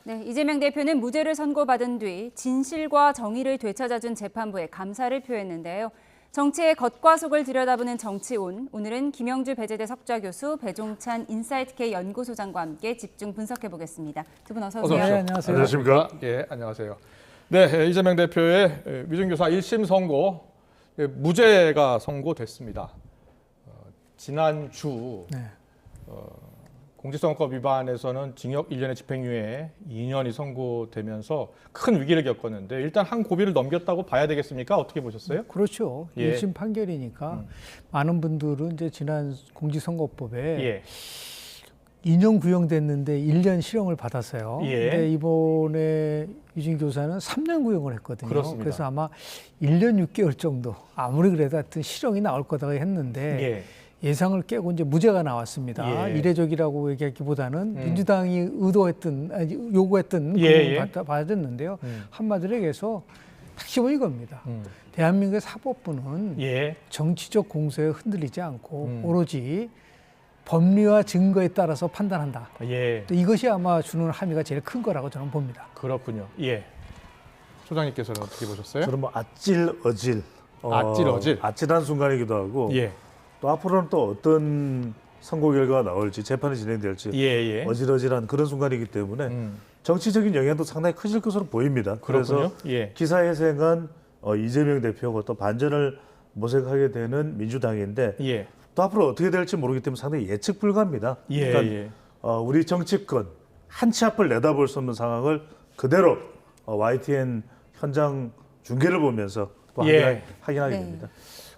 네, 이재명 대표는 무죄를 선고받은 뒤 진실과 정의를 되찾아준 재판부에 감사를 표했는데요. 정치의 겉과 속을 들여다보는 정치온, 오늘은 김영주 배재대 석좌교수, 배종찬 인사이트K 연구소장과 함께 집중 분석해보겠습니다. 두 분 어서 오세요. 네, 안녕하세요. 안녕하십니까? 예, 안녕하세요. 네, 이재명 대표의 위증교사 1심 선고, 무죄가 선고됐습니다. 지난주 네. 공직선거법 위반에서는 징역 1년의 집행유예 2년이 선고되면서 큰 위기를 겪었는데 일단 한 고비를 넘겼다고 봐야 되겠습니까? 어떻게 보셨어요? 그렇죠. 예. 1심 판결이니까 많은 분들은 이제 지난 공직선거법에 예. 2년 구형됐는데 1년 실형을 받았어요. 예. 근데 이번에 유진 교사는 3년 구형을 했거든요. 그렇습니다. 그래서 아마 1년 6개월 정도 아무리 그래도 하여튼 실형이 나올 거다 했는데 예. 예상을 깨고 이제 무죄가 나왔습니다. 예. 이례적이라고 얘기하기보다는 민주당이 요구했던 예. 구형을 받았는데요. 한마디로 얘기해서 핵심은 이겁니다. 음. 대한민국의 사법부는 예. 정치적 공세에 흔들리지 않고 오로지 법리와 증거에 따라서 판단한다. 예. 또 이것이 아마 주는 함의가 제일 큰 거라고 저는 봅니다. 그렇군요. 예. 소장님께서는 어떻게 보셨어요? 저는 뭐 아찔 어질, 아찔한 순간이기도 하고 예. 또 앞으로는 또 어떤 선고 결과가 나올지 재판이 진행될지 예. 어질어질한 그런 순간이기 때문에 정치적인 영향도 상당히 커질 것으로 보입니다. 그렇군요. 그래서 예. 기사에 생한 이재명 대표하고 또 반전을 모색하게 되는 민주당인데 예. 또 앞으로 어떻게 될지 모르기 때문에 상당히 예측 불가합니다. 예. 그러니까 예. 우리 정치권 한 치 앞을 내다볼 수 없는 상황을 그대로 YTN 현장 중계를 보면서 또 예. 확인하게 네. 됩니다.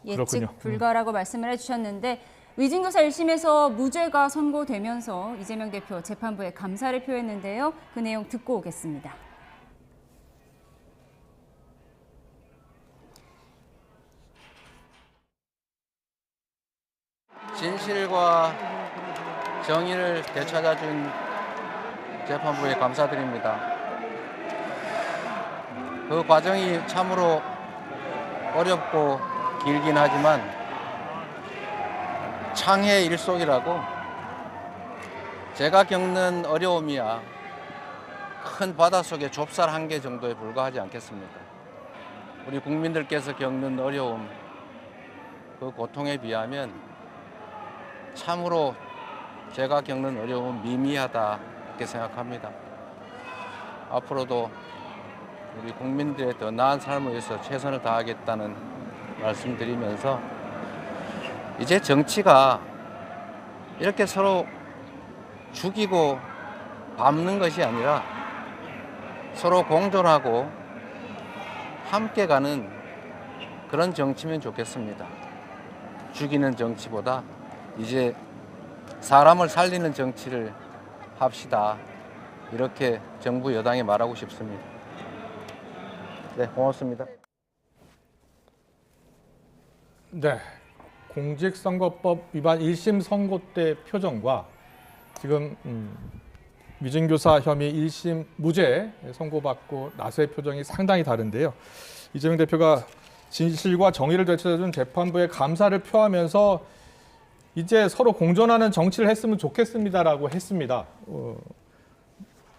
예측 그렇군요. 불가라고 말씀을 해주셨는데 위증교사 1심에서 무죄가 선고되면서 이재명 대표 재판부에 감사를 표했는데요. 그 내용 듣고 오겠습니다. 진실과 정의를 되찾아준 재판부에 감사드립니다. 그 과정이 참으로 어렵고 길긴 하지만 창의 일속이라고 제가 겪는 어려움이야 큰 바닷속의 좁쌀 한 개 정도에 불과하지 않겠습니까? 우리 국민들께서 겪는 어려움, 그 고통에 비하면 참으로 제가 겪는 어려움은 미미하다 이렇게 생각합니다. 앞으로도 우리 국민들의 더 나은 삶을 위해서 최선을 다하겠다는 말씀드리면서 이제 정치가 이렇게 서로 죽이고 밟는 것이 아니라 서로 공존하고 함께 가는 그런 정치면 좋겠습니다. 죽이는 정치보다 이제 사람을 살리는 정치를 합시다. 이렇게 정부 여당에 말하고 싶습니다. 네, 고맙습니다. 네, 공직선거법 위반 1심 선고 때 표정과 지금 위증교사 혐의 1심 무죄 선고받고 나서의 표정이 상당히 다른데요. 이재명 대표가 진실과 정의를 되찾아준 재판부에 감사를 표하면서 이제 서로 공존하는 정치를 했으면 좋겠습니다라고 했습니다.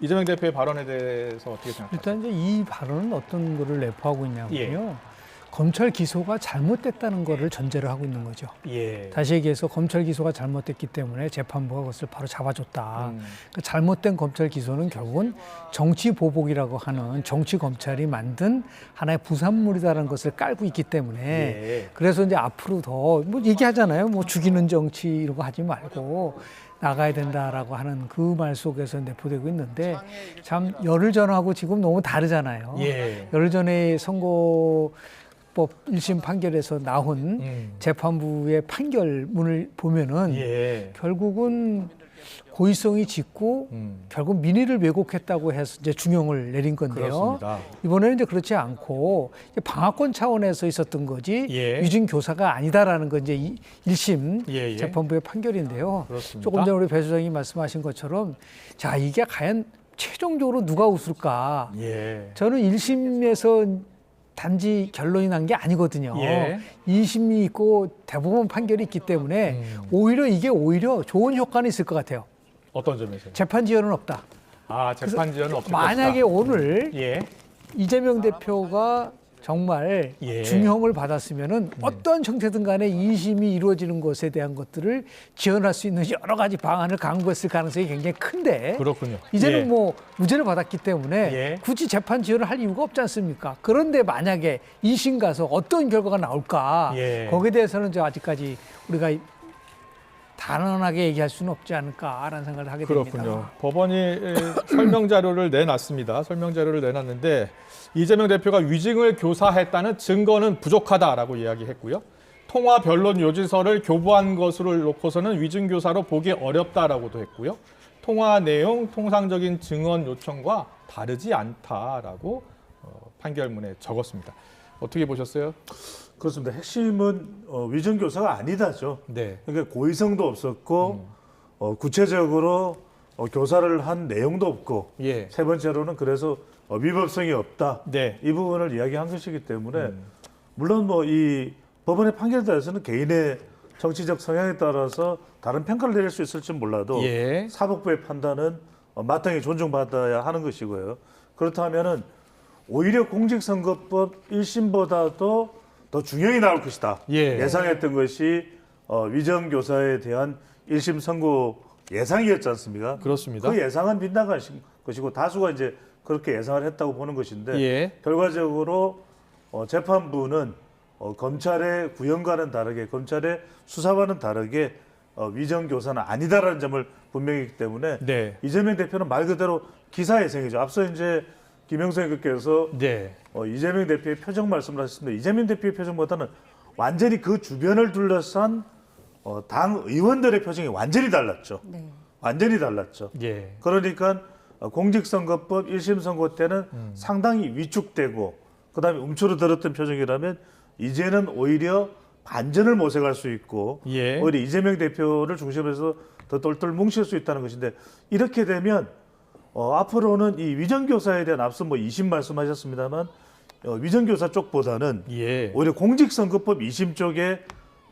이재명 대표의 발언에 대해서 어떻게 생각하세요? 일단 이제 이 발언은 어떤 거를 내포하고 있냐면요. 예. 검찰 기소가 잘못됐다는 거를 전제를 하고 있는 거죠. 예. 다시 얘기해서 검찰 기소가 잘못됐기 때문에 재판부가 그것을 바로 잡아줬다. 그 잘못된 검찰 기소는 결국은 정치 보복이라고 하는 정치 검찰이 만든 하나의 부산물이다라는 것을 깔고 있기 때문에 예. 그래서 이제 앞으로 더 뭐 얘기하잖아요. 뭐 죽이는 정치 이런 거 하지 말고 나가야 된다라고 하는 그 말 속에서 내포되고 있는데 참 열흘 전하고 지금 너무 다르잖아요. 예. 열흘 전에 선거법 1심 판결에서 나온 재판부의 판결문을 보면은 예. 결국은 고의성이 짙고 결국 민의를 왜곡했다고 해서 이제 중형을 내린 건데요. 그렇습니다. 이번에는 이제 그렇지 않고 이제 방어권 차원에서 있었던 거지 예. 위증 교사가 아니다라는 건 이제 1심 예. 재판부의 판결인데요. 그렇습니다. 조금 전에 우리 배 소장이 말씀하신 것처럼 자 이게 과연 최종적으로 누가 웃을까? 예. 저는 1심에서 단지 결론이 난 게 아니거든요. 예. 2심이 있고 대법원 판결이 있기 때문에 오히려 이게 오히려 좋은 효과는 있을 것 같아요. 어떤 점에서요? 재판 지연은 없다. 아, 재판 지연은 없을 만약에 것이다. 오늘 예. 이재명 대표가 정말 예. 중형을 받았으면은 어떤 형태든 간에 2심이 이루어지는 것에 대한 것들을 지원할 수 있는 여러 가지 방안을 강구했을 가능성이 굉장히 큰데 그렇군요. 이제는 예. 뭐 무죄를 받았기 때문에 예. 굳이 재판 지연을 할 이유가 없지 않습니까? 그런데 만약에 2심 가서 어떤 결과가 나올까 예. 거기에 대해서는 저 아직까지 우리가 단언하게 얘기할 수는 없지 않을까라는 생각을 하게 됩니다. 그렇군요. 법원이 설명 자료를 내놨습니다. 설명 자료를 내놨는데 이재명 대표가 위증을 교사했다는 증거는 부족하다라고 이야기했고요. 통화 변론 요지서를 교부한 것을 놓고서는 위증 교사로 보기 어렵다라고도 했고요. 통화 내용, 통상적인 증언 요청과 다르지 않다라고 판결문에 적었습니다. 어떻게 보셨어요? 그렇습니다. 핵심은 위증 교사가 아니다죠. 네. 그러니까 고의성도 없었고 구체적으로 교사를 한 내용도 없고 예. 세 번째로는 그래서 위법성이 없다. 네. 이 부분을 이야기한 것이기 때문에 물론 뭐 이 법원의 판결에 대해서는 개인의 정치적 성향에 따라서 다른 평가를 내릴 수 있을지 몰라도 예. 사법부의 판단은 마땅히 존중받아야 하는 것이고요. 그렇다면은 오히려 공직선거법 1심보다도 더 중형이 나올 것이다. 예. 예상했던 것이 위정교사에 대한 1심 선고 예상이었지 않습니까? 그렇습니다. 그 예상은 빗나간 것이고 다수가 이제 그렇게 예상을 했다고 보는 것인데 예. 결과적으로 재판부는 검찰의 구형과는 다르게 검찰의 수사와는 다르게 위정교사는 아니다라는 점을 분명히 했기 때문에 네. 이재명 대표는 말 그대로 기사예생이죠. 앞서 이제 김영선 의원께서 네. 이재명 대표의 표정 말씀을 하셨습니다. 이재명 대표의 표정보다는 완전히 그 주변을 둘러싼 당 의원들의 표정이 완전히 달랐죠. 네. 완전히 달랐죠. 예. 그러니까 공직선거법 1심 선고 때는 상당히 위축되고 그다음에 움츠러들었던 표정이라면 이제는 오히려 반전을 모색할 수 있고 예. 오히려 이재명 대표를 중심으로 해서 더 똘똘 뭉칠 수 있다는 것인데 이렇게 되면 앞으로는 이 위정교사에 대한 앞서 뭐 2심 말씀하셨습니다만 위정교사 쪽보다는 예. 오히려 공직선거법 2심 쪽에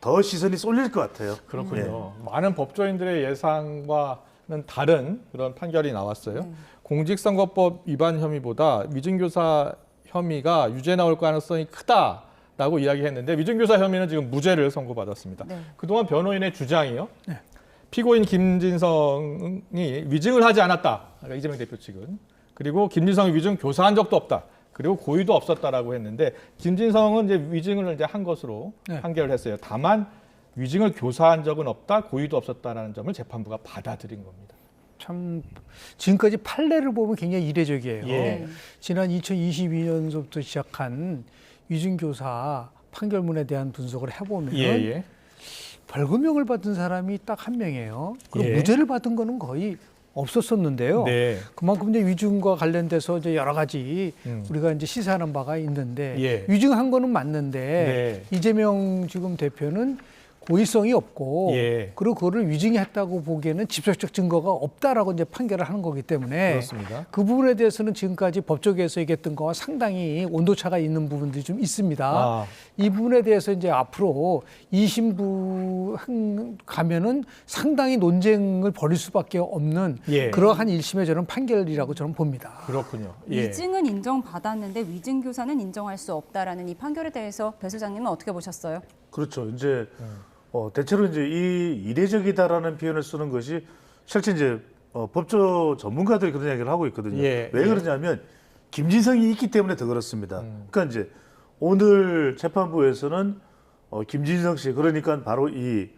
더 시선이 쏠릴 것 같아요. 그렇군요. 많은 법조인들의 예상과는 다른 그런 판결이 나왔어요. 공직선거법 위반 혐의보다 위증교사 혐의가 유죄 나올 가능성이 크다라고 이야기했는데 위증교사 혐의는 지금 무죄를 선고받았습니다. 네. 그동안 변호인의 주장이요. 피고인 김진성이 위증을 하지 않았다. 그러니까 이재명 대표 측은. 그리고 김진성이 위증 교사한 적도 없다. 그리고 고의도 없었다라고 했는데 김진성은 이제 위증을 이제 한 것으로 판결을 했어요. 다만 위증을 교사한 적은 없다, 고의도 없었다라는 점을 재판부가 받아들인 겁니다. 참 지금까지 판례를 보면 굉장히 이례적이에요. 예. 지난 2022년부터 시작한 위증교사 판결문에 대한 분석을 해보면 예. 벌금형을 받은 사람이 딱 한 명이에요. 그리고 예. 무죄를 받은 거는 거의 없었었는데요. 네. 그만큼 이제 위증과 관련돼서 이제 여러 가지 우리가 이제 시사하는 바가 있는데 예. 위증한 거는 맞는데 이재명 지금 대표는 고의성이 없고 예. 그리고 그거를 위증했다고 보기에는 직접적 증거가 없다라고 이제 판결을 하는 거기 때문에 그렇습니다. 그 부분에 대해서는 지금까지 법조계에서 얘기했던 거와 상당히 온도차가 있는 부분들이 좀 있습니다. 아. 이 부분에 대해서 이제 앞으로 2심부 가면은 상당히 논쟁을 벌일 수밖에 없는 예. 그러한 1심의 저는 판결이라고 저는 봅니다. 그렇군요. 예. 위증은 인정받았는데 위증 교사는 인정할 수 없다라는 이 판결에 대해서 배 소장님은 어떻게 보셨어요? 그렇죠. 이제 대체로 이제 이 이례적이다라는 표현을 쓰는 것이 실제 이제 법조 전문가들이 그런 이야기를 하고 있거든요. 예, 왜 예. 그러냐면 김진성이 있기 때문에 더 그렇습니다. 그러니까 이제 오늘 재판부에서는 김진성 씨 그러니까 바로 이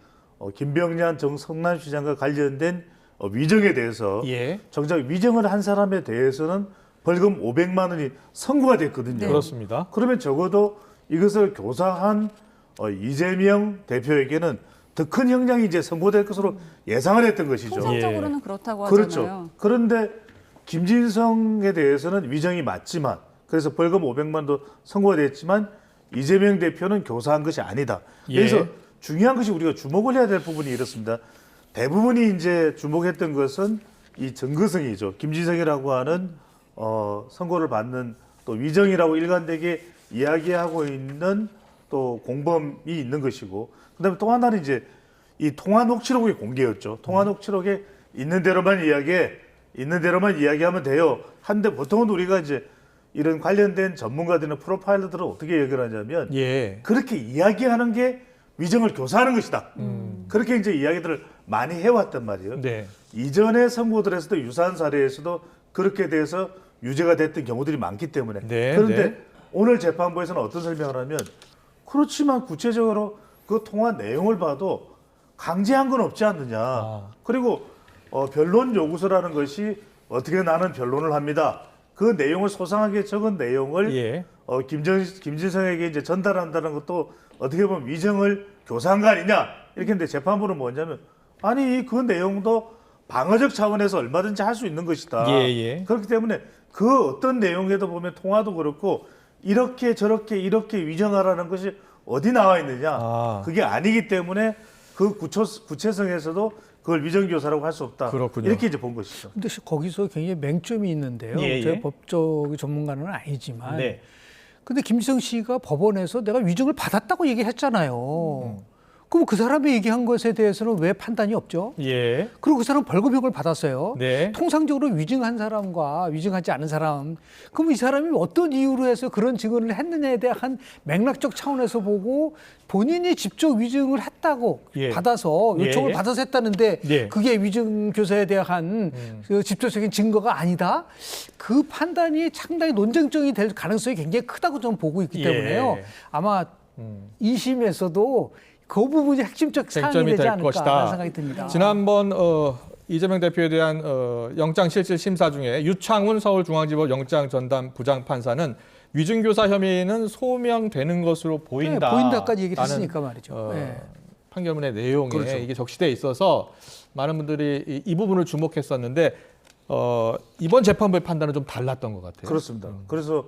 김병란 전 성남시장과 관련된 위정에 대해서 예. 정작 위정을 한 사람에 대해서는 벌금 500만 원이 선고가 됐거든요. 네. 그렇습니다. 그러면 적어도 이것을 교사한 이재명 대표에게는 더 큰 형량이 이제 선고될 것으로 예상을 했던 것이죠. 통상적으로는 그렇다고 하잖아요. 그렇죠. 그런데 김진성에 대해서는 위정이 맞지만 그래서 벌금 500만도 선고가 됐지만 이재명 대표는 교사한 것이 아니다. 예. 그래서 중요한 것이 우리가 주목을 해야 될 부분이 이렇습니다. 대부분이 이제 주목했던 것은 이 증거성이죠. 김진성이라고 하는 선고를 받는 또 위정이라고 일관되게 이야기하고 있는 또 공범이 있는 것이고 그다음에 또 하나는 이제 이 통화 녹취록의 공개였죠. 통화 녹취록에 있는 대로만 이야기해 있는 대로만 이야기하면 돼요. 한데 보통은 우리가 이제 이런 관련된 전문가들이나 프로파일러들은 어떻게 얘기를 하냐면 예. 그렇게 이야기하는 게 위정을 교사하는 것이다. 그렇게 이제 이야기들을 많이 해왔단 말이에요. 네. 이전의 선고들에서도 유사한 사례에서도 그렇게 돼서 유죄가 됐던 경우들이 많기 때문에. 네, 그런데 네. 오늘 재판부에서는 어떤 설명을 하면 그렇지만 구체적으로 그 통화 내용을 봐도 강제한 건 없지 않느냐. 그리고 변론 요구서라는 것이 어떻게 나는 변론을 합니다. 그 내용을 소상하게 적은 내용을 예. 김진성에게 이제 전달한다는 것도 어떻게 보면 위정을 교사한 거 아니냐 이렇게 했는데 재판부는 뭐냐면 아니 그 내용도 방어적 차원에서 얼마든지 할 수 있는 것이다. 예. 그렇기 때문에 그 어떤 내용에도 보면 통화도 그렇고 이렇게 저렇게 이렇게 위정하라는 것이 어디 나와 있느냐. 그게 아니기 때문에 그 구체성에서도 그걸 위정교사라고 할 수 없다. 그렇군요. 이렇게 이제 본 것이죠. 근데 거기서 굉장히 맹점이 있는데요. 예. 제가 법적 전문가는 아니지만 네. 근데 김지성 씨가 법원에서 내가 위증을 받았다고 얘기했잖아요. 그럼 그 사람이 얘기한 것에 대해서는 왜 판단이 없죠? 예. 그리고 그 사람 벌금형을 받았어요. 네. 통상적으로 위증한 사람과 위증하지 않은 사람, 그럼 이 사람이 어떤 이유로 해서 그런 증언을 했느냐에 대한 맥락적 차원에서 보고 본인이 직접 위증을 했다고 예. 받아서 요청을 예. 받아서 했다는데 예. 그게 위증 교사에 대한 그 직접적인 증거가 아니다. 그 판단이 상당히 논쟁적이 될 가능성이 굉장히 크다고 저는 보고 있기 예. 때문에요. 아마 2심에서도 그 부분이 핵심적 사항이 쟁점이 되지 될 않을까 것이다. 하는 생각이 듭니다. 지난번 이재명 대표에 대한 영장실질 심사 중에 유창훈 서울중앙지법 영장전담 부장판사는 위증교사 혐의는 소명되는 것으로 보인다. 네, 보인다까지 얘기를 했으니까 말이죠. 네. 판결문의 내용에 그렇죠. 이게 적시돼 있어서 많은 분들이 이 부분을 주목했었는데 이번 재판부의 판단은 좀 달랐던 것 같아요. 그렇습니다. 그래서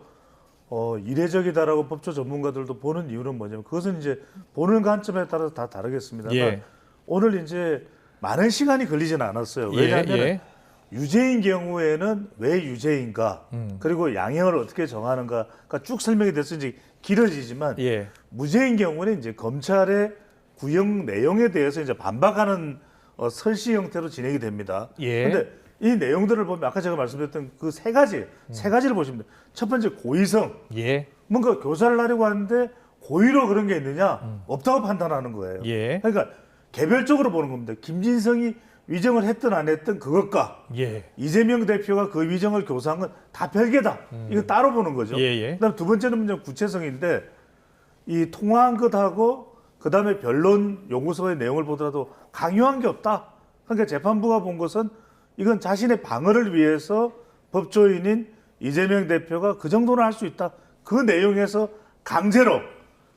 이례적이다라고 법조 전문가들도 보는 이유는 뭐냐면 그것은 이제 보는 관점에 따라서 다 다르겠습니다만 예. 오늘 이제 많은 시간이 걸리지는 않았어요. 예, 왜냐하면 예. 유죄인 경우에는 왜 유죄인가 그리고 양형을 어떻게 정하는가가 쭉 설명이 돼서 이제 길어지지만 예. 무죄인 경우는 이제 검찰의 구형 내용에 대해서 이제 반박하는 설시 형태로 진행이 됩니다. 예. 그런데 이 내용들을 보면 아까 제가 말씀드렸던 그 세 가지를 보시면 돼요. 첫 번째 고의성. 예. 뭔가 교사를 하려고 하는데 고의로 그런 게 있느냐? 없다고 판단하는 거예요. 예. 그러니까 개별적으로 보는 겁니다. 김진성이 위정을 했든 안 했든 그것과 예. 이재명 대표가 그 위정을 교사한 건 다 별개다. 이거 따로 보는 거죠. 예. 그다음 두 번째는 문제 구체성인데 이 통화한 것하고 그다음에 변론 요구서의 내용을 보더라도 강요한 게 없다. 그러니까 재판부가 본 것은 이건 자신의 방어를 위해서 법조인인 이재명 대표가 그 정도는 할 수 있다. 그 내용에서 강제로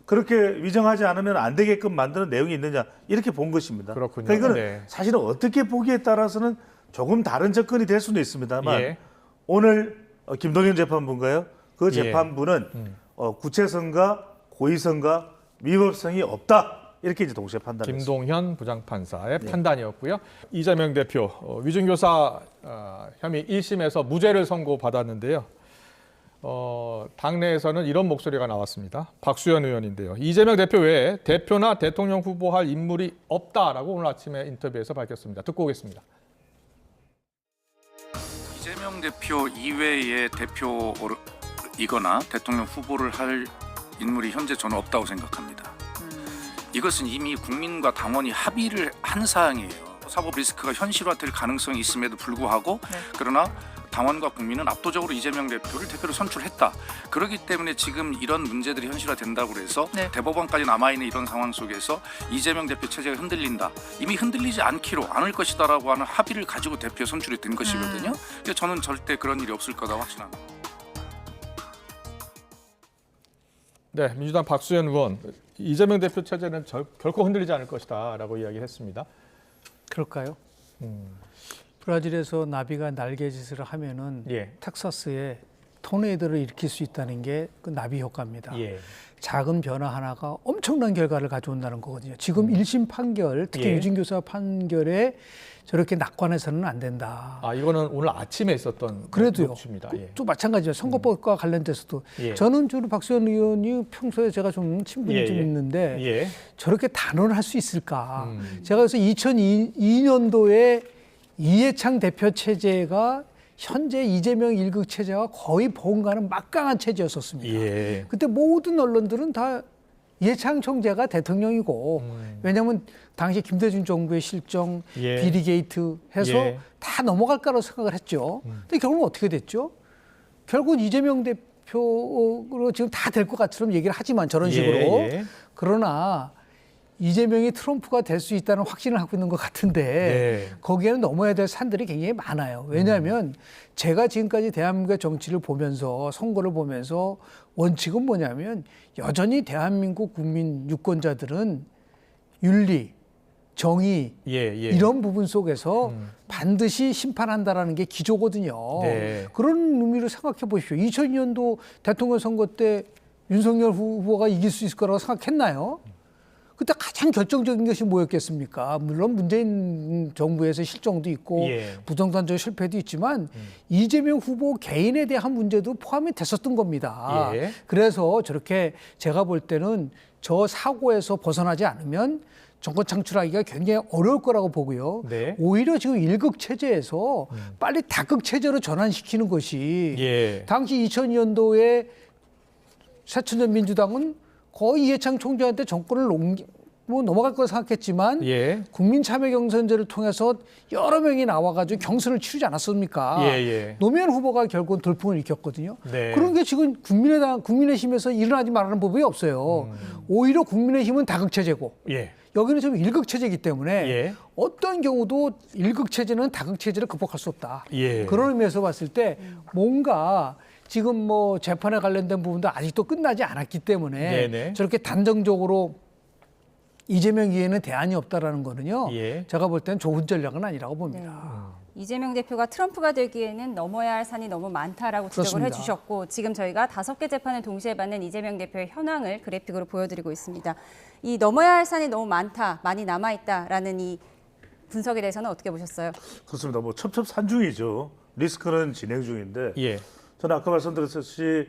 그렇게 위정하지 않으면 안 되게끔 만드는 내용이 있느냐 이렇게 본 것입니다. 그렇군요. 그러니까 이거는 네. 사실은 어떻게 보기에 따라서는 조금 다른 접근이 될 수는 있습니다만 예. 오늘 김동현 재판부인가요? 그 재판부는 구체성과 고의성과 위법성이 없다. 이렇게 이제 동시에 판단했습니다. 김동현 부장판사의 판단이었고요. 이재명 대표 위증교사 혐의 1심에서 무죄를 선고받았는데요. 당내에서는 이런 목소리가 나왔습니다. 박수현 의원인데요. 이재명 대표 외에 대표나 대통령 후보할 인물이 없다라고 오늘 아침에 인터뷰에서 밝혔습니다. 듣고 오겠습니다. 이재명 대표 이외의 대표이거나 대통령 후보를 할 인물이 현재 저는 없다고 생각합니다. 이것은 이미 국민과 당원이 합의를 한 사항이에요. 사법 리스크가 현실화될 가능성이 있음에도 불구하고 그러나 당원과 국민은 압도적으로 이재명 대표를 대표로 선출했다. 그렇기 때문에 지금 이런 문제들이 현실화된다고 해서 대법원까지 남아있는 이런 상황 속에서 이재명 대표 체제가 흔들린다. 이미 흔들리지 않을 것이다라고 하는 합의를 가지고 대표 선출이 된 것이거든요. 그래서 저는 절대 그런 일이 없을 거다 확신합니다. 네, 민주당 박수현 의원. 이재명 대표 체제는 결코 흔들리지 않을 것이다라고 이야기했습니다. 그럴까요? 브라질에서 나비가 날개짓을 하면은 예. 텍사스에 토네이도를 일으킬 수 있다는 게 그 나비 효과입니다. 예. 작은 변화 하나가 엄청난 결과를 가져온다는 거거든요. 지금 1심 판결, 특히 예. 유증교사 판결에 저렇게 낙관해서는 안 된다. 이거는 오늘 아침에 있었던 그래도요. 녹취입니다. 예. 또 마찬가지예요. 선거법과 관련돼서도 예. 저는 주로 박수현 의원이 평소에 제가 좀 친분이 좀 있는데 예. 저렇게 단언할 수 있을까? 제가 그래서 2002년도에 이해창 대표 체제가 현재 이재명 1급 체제와 거의 버금가는 막강한 체제였었습니다. 예. 그때 모든 언론들은 다 이해창 총재가 대통령이고 왜냐하면 당시 김대중 정부의 실정, 예. 비리 게이트 해서 예. 다 넘어갈 거라고 생각을 했죠. 근데 결국은 어떻게 됐죠? 결국은 이재명 대표로 지금 다 될 것 같처럼 얘기를 하지만 저런 식으로 예. 그러나 이재명이 트럼프가 될 수 있다는 확신을 하고 있는 것 같은데 네. 거기에는 넘어야 될 산들이 굉장히 많아요. 왜냐하면 제가 지금까지 대한민국의 정치를 보면서 선거를 보면서 원칙은 뭐냐면 여전히 대한민국 국민 유권자들은 윤리, 정의 예. 이런 부분 속에서 반드시 심판한다라는 게 기조거든요. 네. 그런 의미로 생각해 보십시오. 2002년도 대통령 선거 때 윤석열 후보가 이길 수 있을 거라고 생각했나요? 그때 가장 결정적인 것이 뭐였겠습니까? 물론 문재인 정부에서 실정도 있고 예. 부동산적 실패도 있지만 이재명 후보 개인에 대한 문제도 포함이 됐었던 겁니다. 예. 그래서 저렇게 제가 볼 때는 저 사고에서 벗어나지 않으면 정권 창출하기가 굉장히 어려울 거라고 보고요. 네. 오히려 지금 일극 체제에서 빨리 다극 체제로 전환시키는 것이 예. 당시 2002년도에 새천년 민주당은 거의 이해창 총재한테 정권을 넘어갈 거라 생각했지만 예. 국민 참여 경선제를 통해서 여러 명이 나와가지고 경선을 치르지 않았습니까? 예. 노무현 후보가 결국은 돌풍을 일으켰거든요. 네. 그런 게 지금 국민의힘에서 일어나지 말라는 법이 없어요. 오히려 국민의힘은 다극체제고 예. 여기는 지금 일극체제이기 때문에 예. 어떤 경우도 일극체제는 다극체제를 극복할 수 없다. 예. 그런 의미에서 봤을 때 뭔가 지금 뭐 재판에 관련된 부분도 아직도 끝나지 않았기 때문에 네네. 저렇게 단정적으로 이재명 이외에는 대안이 없다라는 거는요. 예. 제가 볼 때는 좋은 전략은 아니라고 봅니다. 이재명 대표가 트럼프가 되기에는 넘어야 할 산이 너무 많다라고 지적을 그렇습니다. 해주셨고 지금 저희가 5개 재판을 동시에 받는 이재명 대표의 현황을 그래픽으로 보여드리고 있습니다. 이 넘어야 할 산이 너무 많다, 많이 남아있다라는 이 분석에 대해서는 어떻게 보셨어요? 그렇습니다. 뭐 첩첩산중이죠. 리스크는 진행 중인데 예. 저는 아까 말씀드렸듯이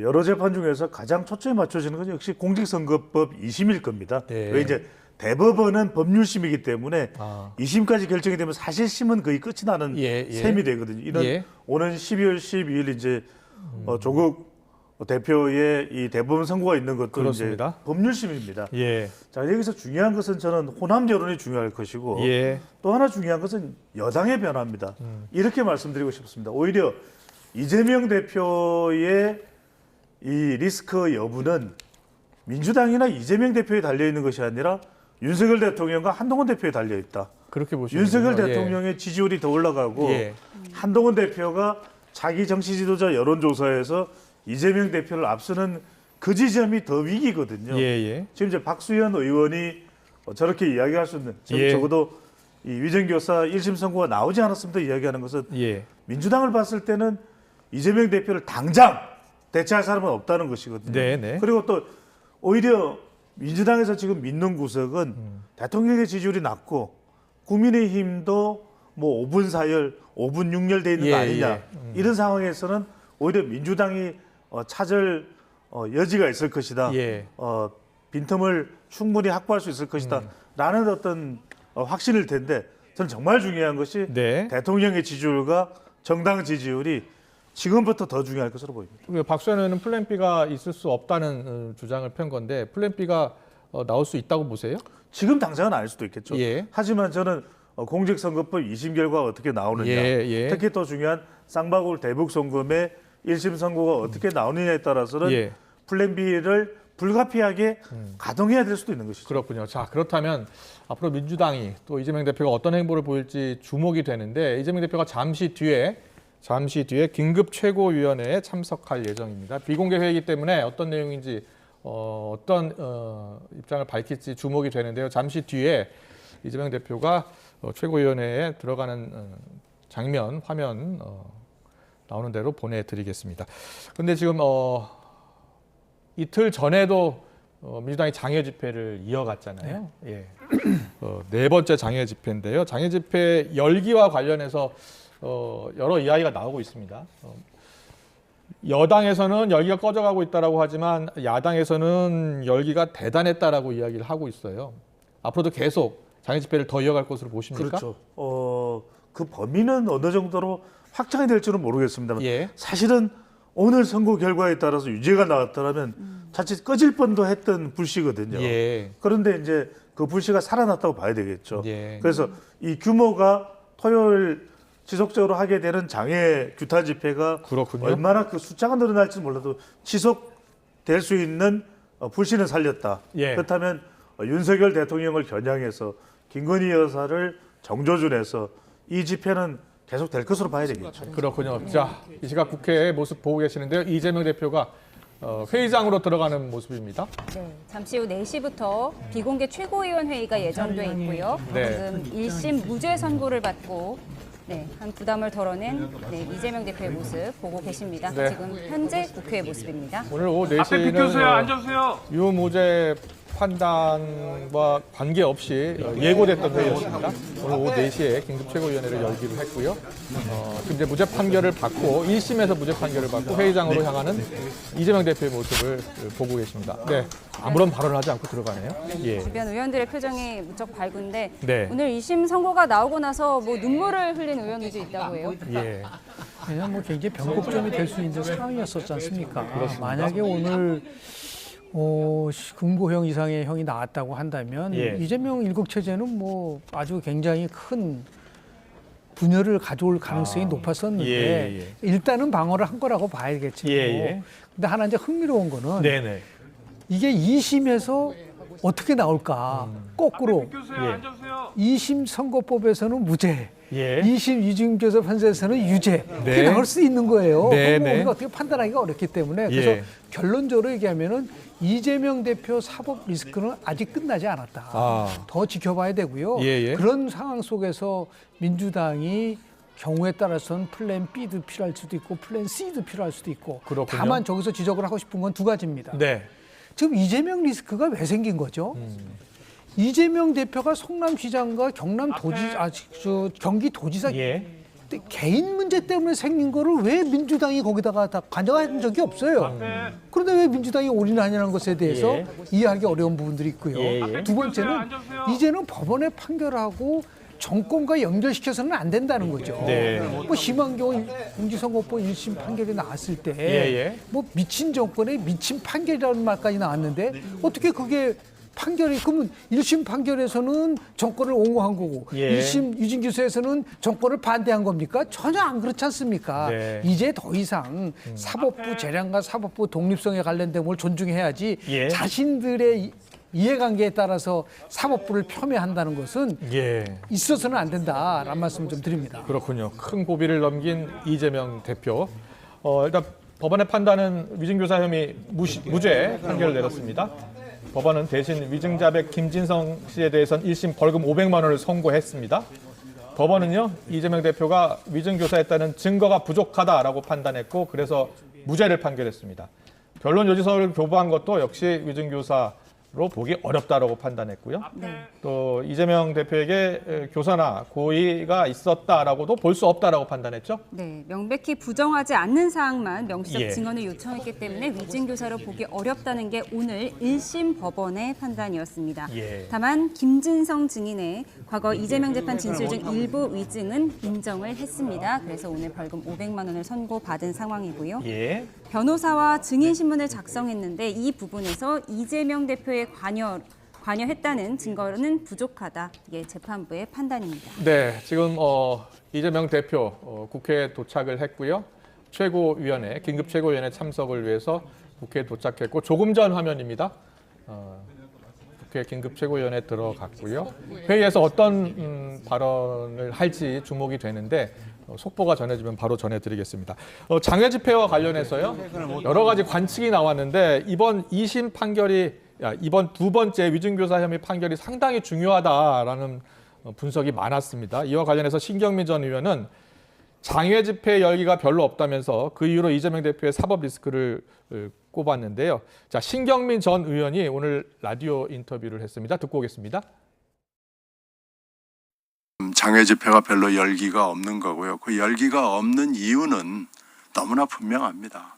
여러 재판 중에서 가장 초점이 맞춰지는 건 역시 공직선거법 2심일 겁니다. 네. 왜 이제 대법원은 법률심이기 때문에 아. 2심까지 결정이 되면 사실심은 거의 끝이 나는 예. 셈이 되거든요. 이런 예. 오는 12월 12일 이제 조국 대표의 이 대법원 선고가 있는 것도 그렇습니다. 이제 법률심입니다. 예. 자, 여기서 중요한 것은 저는 호남 여론이 중요할 것이고 예. 또 하나 중요한 것은 여당의 변화입니다. 이렇게 말씀드리고 싶습니다. 오히려 이재명 대표의 이 리스크 여부는 민주당이나 이재명 대표에 달려 있는 것이 아니라 윤석열 대통령과 한동훈 대표에 달려 있다. 그렇게 보시면 윤석열 대통령의 지지율이 더 올라가고 예. 한동훈 대표가 자기 정치 지도자 여론조사에서 이재명 대표를 앞서는 그 지점이 더 위기거든요. 예. 지금 이제 박수현 의원이 저렇게 이야기할 수 있는 예. 적어도 이 위정교사 1심 선고가 나오지 않았습니다. 이야기하는 것은 예. 민주당을 봤을 때는 이재명 대표를 당장 대체할 사람은 없다는 것이거든요. 네. 그리고 또 오히려 민주당에서 지금 믿는 구석은 대통령의 지지율이 낮고 국민의힘도 뭐 5분 사열, 5분 6열 돼 있는 거 예, 아니냐. 예. 이런 상황에서는 오히려 민주당이 찾을 여지가 있을 것이다. 예. 빈틈을 충분히 확보할 수 있을 것이다. 라는 어떤 확신일 텐데 저는 정말 중요한 것이 네. 대통령의 지지율과 정당 지지율이 지금부터 더 중요할 것으로 보입니다. 박수현 의원은 플랜 B가 있을 수 없다는 주장을 편 건데 플랜 B가 나올 수 있다고 보세요? 지금 당장은 아닐 수도 있겠죠. 예. 하지만 저는 공직선거법 2심 결과가 어떻게 나오느냐, 예. 특히 또 중요한 쌍방울 대북송금의 1심 선고가 어떻게 나오느냐에 따라서는 예. 플랜 B를 불가피하게 가동해야 될 수도 있는 것이죠. 그렇군요. 자, 그렇다면 앞으로 민주당이 또 이재명 대표가 어떤 행보를 보일지 주목이 되는데 이재명 대표가 잠시 뒤에 긴급 최고위원회에 참석할 예정입니다. 비공개 회의이기 때문에 어떤 내용인지 어떤 입장을 밝힐지 주목이 되는데요. 잠시 뒤에 이재명 대표가 최고위원회에 들어가는 장면, 화면 나오는 대로 보내드리겠습니다. 그런데 지금 이틀 전에도 민주당이 장외 집회를 이어갔잖아요. 예. 네 번째 장외 집회인데요. 장외 집회 열기와 관련해서 여러 이야기가 나오고 있습니다. 여당에서는 열기가 꺼져가고 있다라고 하지만 야당에서는 열기가 대단했다라고 이야기를 하고 있어요. 앞으로도 계속 장외 집회를 더 이어갈 것으로 보십니까? 그렇죠. 그 범위는 어느 정도로 확장이 될지는 모르겠습니다만 예. 사실은 오늘 선거 결과에 따라서 유죄가 나왔다면 자칫 꺼질 뻔도 했던 불씨거든요. 예. 그런데 이제 그 불씨가 살아났다고 봐야 되겠죠. 예. 그래서 이 규모가 토요일 지속적으로 하게 되는 장외 규탄 집회가 그렇군요. 얼마나 그 숫자가 늘어날지 몰라도 지속될 수 있는 불씨는 살렸다. 예. 그렇다면 윤석열 대통령을 겨냥해서 김건희 여사를 정조준해서 이 집회는 계속 될 것으로 봐야 되겠죠. 그렇군요. 자, 이 시각 국회의 모습 보고 계시는데요. 이재명 대표가 회의장으로 들어가는 모습입니다. 네, 잠시 후 4시부터 비공개 최고위원 회의가 예정돼 있고요. 네. 지금 1심 무죄 선고를 받고 한 부담을 덜어낸 이재명 대표의 모습 보고 계십니다. 네. 지금 현재 국회의 모습입니다. 오늘 오후 앞에 비켜주세요. 4시는 앉아주세요. 유무죄 판단과 관계없이 예고됐던 회의였습니다. 오늘 오후 4시에 긴급 최고위원회를 열기로 했고요. 지금 이제 무죄 판결을 받고 1심에서 무죄 판결을 받고 회의장으로 향하는 이재명 대표의 모습을 보고 계십니다. 네, 아무런 발언을 하지 않고 들어가네요. 예. 주변 의원들의 표정이 무척 밝은데 네. 오늘 2심 선고가 나오고 나서 뭐 눈물을 흘린 의원들도 있다고 해요. 예. 그냥 뭐 굉장히 변곡점이 될 수 있는 상황이었었지 않습니까? 만약에 오늘 금고형 이상의 형이 나왔다고 한다면 예. 이재명 일국 체제는 뭐 아주 굉장히 큰 분열을 가져올 가능성이 높았었는데 예. 일단은 방어를 한 거라고 봐야겠지. 예. 근데 하나 이제 흥미로운 거는 네네. 이게 2심에서 어떻게 나올까? 거꾸로 비켜주세요. 예. 앉아주세요. 2심 선고법에서는 무죄. 예. 2심 유증조사 판사에서는 유죄. 네. 이렇게 나올 수 있는 거예요. 네, 그럼 네. 우리가 어떻게 판단하기가 어렵기 때문에 그래서 예. 결론적으로 얘기하면은 이재명 대표 사법 리스크는 아직 끝나지 않았다. 아. 더 지켜봐야 되고요. 예. 그런 상황 속에서 민주당이 경우에 따라서는 플랜 B도 필요할 수도 있고 플랜 C도 필요할 수도 있고 그렇군요. 다만 저기서 지적을 하고 싶은 건 두 가지입니다. 네. 지금 이재명 리스크가 왜 생긴 거죠? 이재명 대표가 성남시장과 경기도지사 예. 개인 문제 때문에 생긴 거를 왜 민주당이 거기다가 다 관여한 적이 없어요. 그런데 왜 민주당이 올인하냐는 것에 대해서 예. 이해하기 어려운 부분들이 있고요. 예. 두 번째는 이제는 법원의 판결하고 정권과 연결시켜서는 안 된다는 거죠. 네. 뭐 심한 경우 공직선거법 1심 판결이 나왔을 때 예. 뭐 미친 정권의 미친 판결이라는 말까지 나왔는데 어떻게 그게 판결이 그러면 1심 판결에서는 정권을 옹호한 거고 예. 1심 유진규소에서는 정권을 반대한 겁니까? 전혀 안 그렇지 않습니까? 네. 이제 더 이상 사법부 재량과 사법부 독립성에 관련된 걸 존중해야지 예. 자신들의 이해관계에 따라서 사법부를 폄훼한다는 것은 예. 있어서는 안 된다라는 말씀을 좀 드립니다. 그렇군요. 큰 고비를 넘긴 이재명 대표. 일단 법원의 판단은 위증교사 혐의 무죄 판결을 내렸습니다. 법원은 대신 위증자백 김진성 씨에 대해서는 1심 벌금 500만 원을 선고했습니다. 법원은요, 이재명 대표가 위증교사했다는 증거가 부족하다라고 판단했고 그래서 무죄를 판결했습니다. 변론 요지서를 교부한 것도 역시 위증교사로 보기 어렵다라고 판단했고요. 또 이재명 대표에게 교사나 고의가 있었다라고도 볼 수 없다라고 판단했죠. 네, 명백히 부정하지 않는 사항만 명시적 예. 증언을 요청했기 때문에 위증교사로 보기 어렵다는 게 오늘 1심 법원의 판단이었습니다. 예. 다만 김진성 증인의 과거 이재명 재판 진술 중 일부 위증은 인정을 했습니다. 그래서 오늘 벌금 500만 원을 선고받은 상황이고요. 예. 변호사와 증인 신문을 작성했는데 이 부분에서 이재명 대표의 관여했다는 증거는 부족하다. 이게 재판부의 판단입니다. 네, 지금 이재명 대표 국회에 도착을 했고요. 최고위원회, 긴급 최고위원회 참석을 위해서 국회에 도착했고 조금 전 화면입니다. 국회 긴급 최고위원회 들어갔고요. 회의에서 어떤 발언을 할지 주목이 되는데 속보가 전해지면 바로 전해드리겠습니다. 장외 집회와 관련해서요. 여러 가지 관측이 나왔는데 이번 2심 판결이 이번 두 번째 위증교사 혐의 판결이 상당히 중요하다라는 분석이 많았습니다. 이와 관련해서 신경민 전 의원은 장외 집회 열기가 별로 없다면서 그 이후로 이재명 대표의 사법 리스크를 꼽았는데요. 자, 신경민 전 의원이 오늘 라디오 인터뷰를 했습니다. 듣고 오겠습니다. 장외 집회가 별로 열기가 없는 거고요. 그 열기가 없는 이유는 너무나 분명합니다.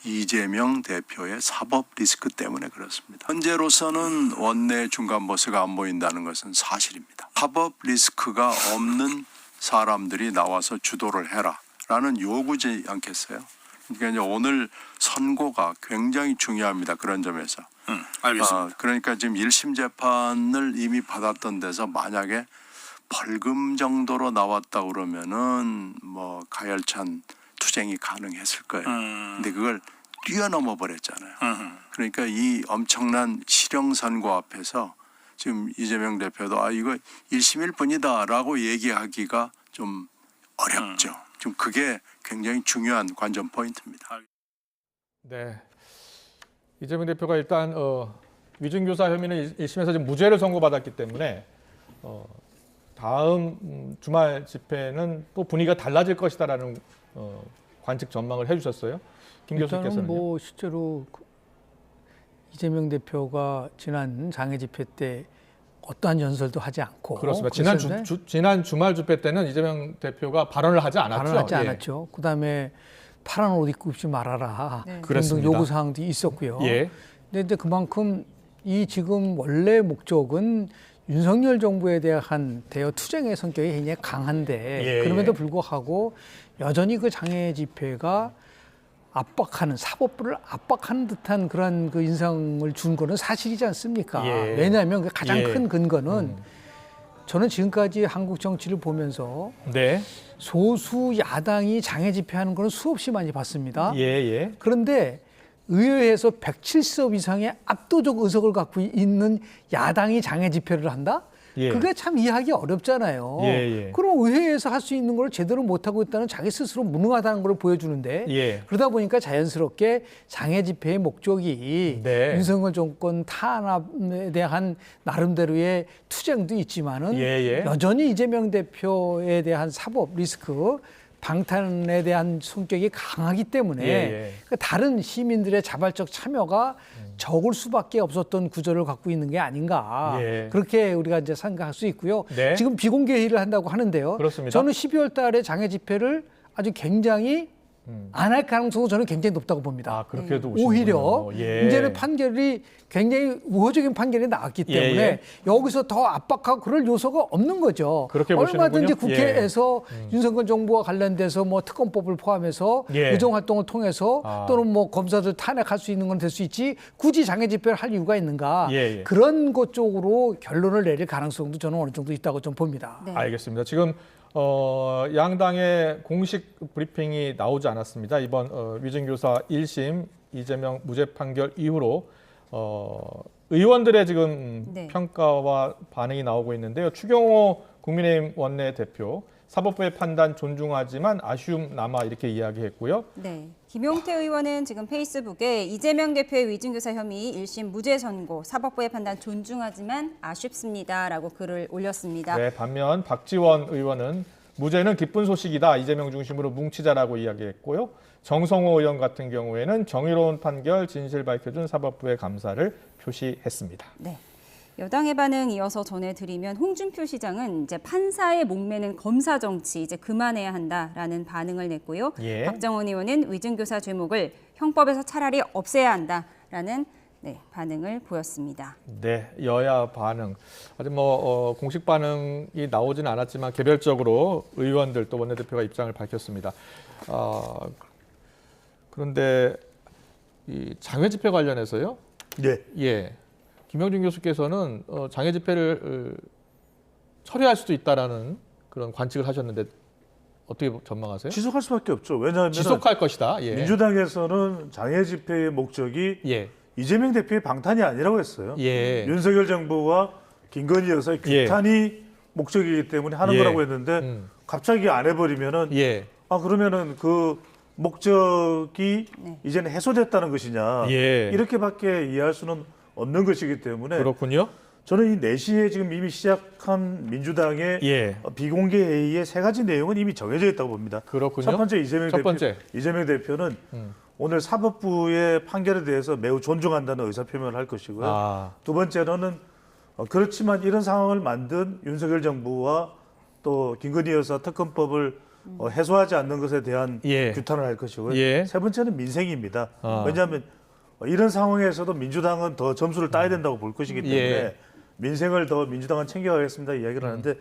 이재명 대표의 사법 리스크 때문에 그렇습니다. 현재로서는 원내 중간 보스가 안 보인다는 것은 사실입니다. 사법 리스크가 없는 사람들이 나와서 주도를 해라라는 요구지 않겠어요? 그러니까 이제 오늘 선고가 굉장히 중요합니다. 그런 점에서. 알겠습니다. 그러니까 지금 1심 재판을 이미 받았던 데서 만약에 벌금 정도로 나왔다 그러면은 뭐 가열찬 투쟁이 가능했을 거예요. 근데 그걸 뛰어넘어 버렸잖아요. 그러니까 이 엄청난 실형 선고 앞에서 지금 이재명 대표도 이거 1심 1분이다라고 얘기하기가 좀 어렵죠. 좀 그게 굉장히 중요한 관전 포인트입니다. 네. 이재명 대표가 일단 위증교사 혐의는 1심에서 지금 무죄를 선고받았기 때문에 다음 주말 집회는 또 분위기가 달라질 것이다라는 관측 전망을 해주셨어요. 김 일단은 교수께서는 뭐 실제로 이재명 대표가 지난 장애 집회 때 어떠한 연설도 하지 않고 그렇습니다. 그랬었는데 지난 주말 집회 때는 이재명 대표가 발언을 하지 않았죠. 발언을 하지 예. 않았죠. 그다음에 파란 옷 입고 입지 말아라. 네. 등등 그랬습니다. 요구 사항도 있었고요. 예. 근데 그만큼 이 지금 원래 목적은 윤석열 정부에 대한 대여 투쟁의 성격이 굉장히 강한데 예, 그럼에도 예. 불구하고 여전히 그 장애 집회가 압박하는 사법부를 압박하는 듯한 그런 그 인상을 준 거는 사실이지 않습니까? 예. 왜냐하면 그 가장 예. 큰 근거는 저는 지금까지 한국 정치를 보면서 네. 소수 야당이 장애 집회하는 거는 수없이 많이 봤습니다. 예, 예. 그런데 의회에서 170석 이상의 압도적 의석을 갖고 있는 야당이 장애 집회를 한다? 예. 그게 참 이해하기 어렵잖아요. 예, 예. 그럼 의회에서 할 수 있는 걸 제대로 못하고 있다는 자기 스스로 무능하다는 걸 보여주는데 예. 그러다 보니까 자연스럽게 장애 집회의 목적이 네. 윤석열 정권 탄압에 대한 나름대로의 투쟁도 있지만은 예, 예. 여전히 이재명 대표에 대한 사법 리스크 방탄에 대한 성격이 강하기 때문에 예, 예. 그 다른 시민들의 자발적 참여가 적을 수밖에 없었던 구조를 갖고 있는 게 아닌가 예. 그렇게 우리가 이제 생각할 수 있고요. 네. 지금 비공개 회의를 한다고 하는데요. 그렇습니다. 저는 12월 달에 장애 집회를 아주 굉장히 안 할 가능성도 저는 굉장히 높다고 봅니다. 그렇게도 오히려 예. 이제는 판결이 굉장히 우호적인 판결이 나왔기 예, 때문에 예. 여기서 더 압박하고 그럴 요소가 없는 거죠. 그렇게 얼마든지 보시는군요. 국회에서 윤석열 정부와 관련돼서 뭐 특검법을 포함해서 예. 의정 활동을 통해서 또는 뭐 검사들 탄핵할 수 있는 건 될 수 있지 굳이 장애 집회를 할 이유가 있는가 예, 예. 그런 것 쪽으로 결론을 내릴 가능성도 저는 어느 정도 있다고 좀 봅니다. 네. 알겠습니다. 지금 양당의 공식 브리핑이 나오지 않았습니다. 이번 위증교사 1심 이재명 무죄 판결 이후로 의원들의 지금 네. 평가와 반응이 나오고 있는데요. 추경호 국민의힘 원내대표 사법부의 판단 존중하지만 아쉬움 남아 이렇게 이야기했고요. 네. 김용태 의원은 지금 페이스북에 이재명 대표의 위증교사 혐의 1심 무죄 선고, 사법부의 판단 존중하지만 아쉽습니다라고 글을 올렸습니다. 네, 반면 박지원 의원은 무죄는 기쁜 소식이다. 이재명 중심으로 뭉치자라고 이야기했고요. 정성호 의원 같은 경우에는 정의로운 판결, 진실 밝혀준 사법부의 감사를 표시했습니다. 네. 여당의 반응 이어서 전해드리면 홍준표 시장은 이제 판사의 목매는 검사 정치 이제 그만해야 한다라는 반응을 냈고요. 예. 박정원 의원은 위증교사 죄목을 형법에서 차라리 없애야 한다라는 반응을 보였습니다. 네, 여야 반응. 아직 공식 반응이 나오지는 않았지만 개별적으로 의원들 또 원내대표가 입장을 밝혔습니다. 그런데 이 장외 집회 관련해서요. 네. 예. 김영준 교수께서는 장외 집회를 철회할 수도 있다라는 그런 관측을 하셨는데 어떻게 전망하세요? 지속할 수밖에 없죠. 왜냐하면 지속할 것이다. 예. 민주당에서는 장애 집회의 목적이 예. 이재명 대표의 방탄이 아니라고 했어요. 예. 윤석열 정부와 김건희 여사의 예. 규탄이 목적이기 때문에 하는 예. 거라고 했는데 갑자기 안 해버리면은 예. 그러면은 그 목적이 네. 이제는 해소됐다는 것이냐 예. 이렇게밖에 이해할 수는 없는 것이기 때문에 그렇군요. 저는 이 4시에 지금 이미 시작한 민주당의 예. 비공개 회의의 3가지 내용은 이미 정해져 있다고 봅니다. 그렇군요. 첫 번째 이재명 대표는 오늘 사법부의 판결에 대해서 매우 존중한다는 의사표명을 할 것이고요. 두 번째로는 그렇지만 이런 상황을 만든 윤석열 정부와 또 김건희 여사 특검법을 해소하지 않는 것에 대한 예. 규탄을 할 것이고요. 예. 세 번째는 민생입니다. 왜냐하면 이런 상황에서도 민주당은 더 점수를 따야 된다고 볼 것이기 때문에 예. 민생을 더 민주당은 챙겨가겠습니다 이야기를 하는데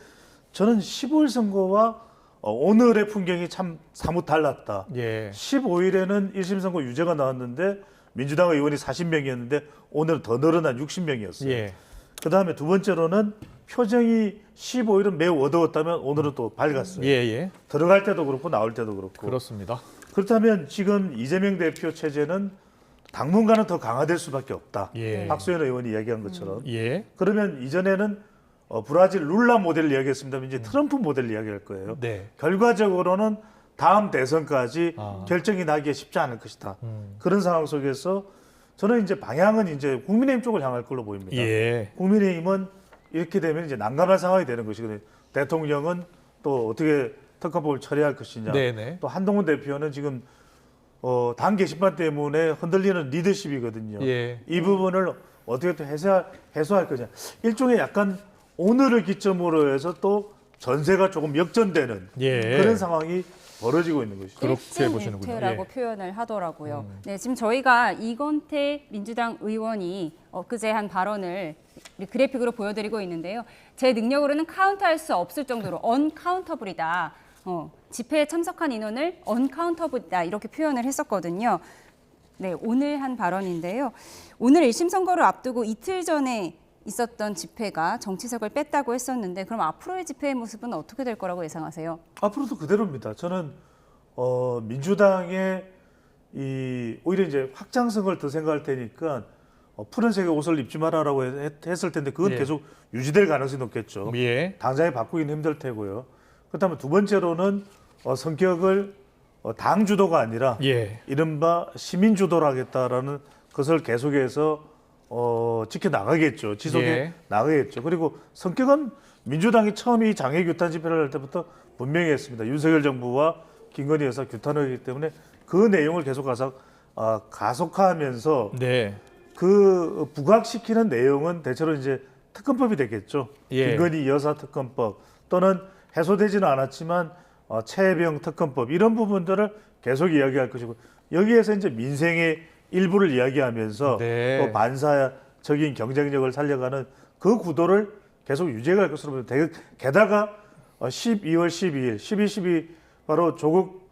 저는 15일 선거와 오늘의 풍경이 참 사뭇 달랐다. 예. 15일에는 1심 선거 유죄가 나왔는데 민주당 의원이 40명이었는데 오늘은 더 늘어난 60명이었어요. 예. 그다음에 두 번째로는 표정이 15일은 매우 어두웠다면 오늘은 또 밝았어요. 예, 예. 들어갈 때도 그렇고 나올 때도 그렇고. 그렇습니다. 그렇다면 지금 이재명 대표 체제는 당분간은 더 강화될 수밖에 없다. 예. 박수현 의원이 이야기한 것처럼. 예. 그러면 이전에는 브라질 룰라 모델을 이야기했습니다만 이제 트럼프 모델을 이야기할 거예요. 네. 결과적으로는 다음 대선까지 아. 결정이 나기가 쉽지 않을 것이다. 그런 상황 속에서 저는 이제 방향은 이제 국민의힘 쪽을 향할 걸로 보입니다. 예. 국민의힘은 이렇게 되면 이제 난감한 상황이 되는 것이거든요. 대통령은 또 어떻게 특검법을 처리할 것이냐. 네네. 또 한동훈 대표는 지금 당 게시판 때문에 흔들리는 리더십이거든요. 예. 이 부분을 어떻게 또 해소할 거냐. 일종의 약간 오늘을 기점으로 해서 또 전세가 조금 역전되는 예. 그런 상황이 벌어지고 있는 것이죠. 그렇게 보시는군요. 일진일퇴라고 예. 표현을 하더라고요. 네, 지금 저희가 이건태 민주당 의원이 엊그제 한 발언을 그래픽으로 보여드리고 있는데요. 제 능력으로는 카운트할 수 없을 정도로 언카운터블이다. 집회에 참석한 인원을 언카운터블이다 이렇게 표현을 했었거든요. 네, 오늘 한 발언인데요. 오늘 1심 선거를 앞두고 이틀 전에 있었던 집회가 정치석을 뺐다고 했었는데 그럼 앞으로의 집회의 모습은 어떻게 될 거라고 예상하세요? 앞으로도 그대로입니다. 저는 민주당의 오히려 이제 확장성을 더 생각할 테니까 푸른색의 옷을 입지 마라라고 했을 텐데 그건 예. 계속 유지될 가능성이 높겠죠. 예. 당장에 바꾸기는 힘들 테고요. 그렇다면 두 번째로는 성격을 당 주도가 아니라 예. 이른바 시민 주도로 하겠다라는 것을 계속해서 지켜나가겠죠. 지속해 예. 나가겠죠. 그리고 성격은 민주당이 처음 이 장애 규탄 집회를 할 때부터 분명히 했습니다. 윤석열 정부와 김건희 여사 규탄하기 때문에 그 내용을 계속 가속화하면서 네. 그 부각시키는 내용은 대체로 이제 특검법이 되겠죠. 예. 김건희 여사 특검법 또는 해소되지는 않았지만 최혜병 특검법 이런 부분들을 계속 이야기할 것이고 여기에서 이제 민생의 일부를 이야기하면서 네. 또 반사적인 경쟁력을 살려가는 그 구도를 계속 유지해갈 것으로 보입니다. 게다가 12월 12일, 12 바로 조국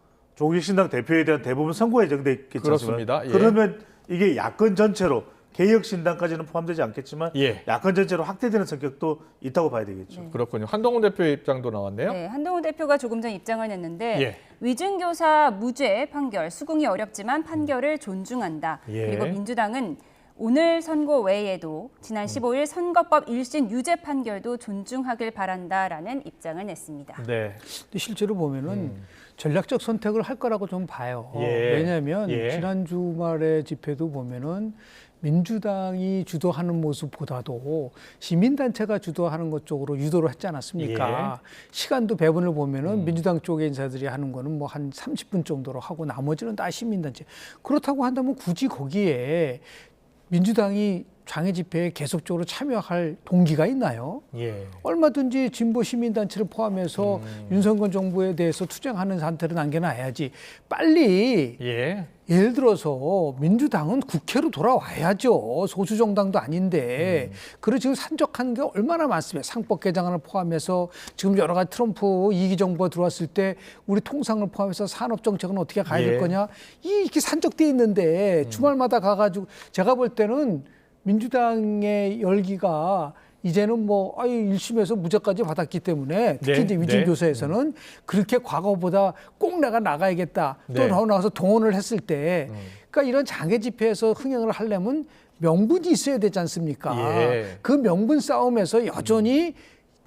신당 대표에 대한 대부분 선고 예정돼 있겠지 않습니까? 그렇습니다. 예. 그러면 이게 야권 전체로 개혁 신당까지는 포함되지 않겠지만 예. 야권 전체로 확대되는 성격도 있다고 봐야 되겠죠. 네. 그렇군요. 한동훈 대표의 입장도 나왔네요. 네, 한동훈 대표가 조금 전 입장을 냈는데 예. 위증교사 무죄 판결, 수긍이 어렵지만 판결을 존중한다. 예. 그리고 민주당은 오늘 선고 외에도 지난 15일 선거법 1심 유죄 판결도 존중하길 바란다라는 입장을 냈습니다. 네. 근데 실제로 보면은 전략적 선택을 할 거라고 좀 봐요. 예. 왜냐하면 예. 지난 주말에 집회도 보면은 민주당이 주도하는 모습보다도 시민단체가 주도하는 것 쪽으로 유도를 했지 않았습니까? 시간도 배분을 보면은 민주당 쪽의 인사들이 하는 거는 뭐 한 30분 정도로 하고 나머지는 다 시민단체. 그렇다고 한다면 굳이 거기에 민주당이 장애 집회에 계속적으로 참여할 동기가 있나요? 예. 얼마든지 진보 시민단체를 포함해서 윤석열 정부에 대해서 투쟁하는 상태를 남겨놔야지. 빨리 예. 예를 들어서 민주당은 국회로 돌아와야죠. 소수 정당도 아닌데. 그리고 지금 산적한 게 얼마나 많습니까? 상법 개정안을 포함해서 지금 여러 가지 트럼프 2기 정부가 들어왔을 때 우리 통상을 포함해서 산업 정책은 어떻게 가야 될 예. 거냐? 이렇게 산적돼 있는데 주말마다 가가지고 제가 볼 때는 민주당의 열기가 이제는 뭐 1심에서 무죄까지 받았기 때문에 특히 네, 이제 위증 네. 교사에서는 그렇게 과거보다 꼭 내가 나가야겠다. 또 네. 나가서 동원을 했을 때 그러니까 이런 장애 집회에서 흥행을 하려면 명분이 있어야 되지 않습니까? 예. 그 명분 싸움에서 여전히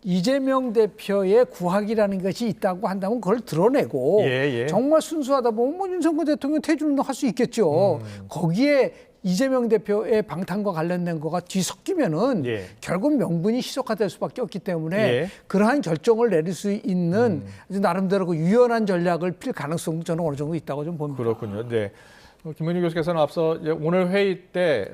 이재명 대표의 구학이라는 것이 있다고 한다면 그걸 드러내고 예, 예. 정말 순수하다 보면 뭐 윤석열 대통령 퇴진도 할 수 있겠죠. 거기에 이재명 대표의 방탄과 관련된 거가 뒤섞이면은 예. 결국 명분이 희석화될 수밖에 없기 때문에 예. 그러한 결정을 내릴 수 있는 아주 나름대로 그 유연한 전략을 필 가능성도 저는 어느 정도 있다고 좀 봅니다. 그렇군요. 네. 김은희 교수께서는 앞서 이제 오늘 회의 때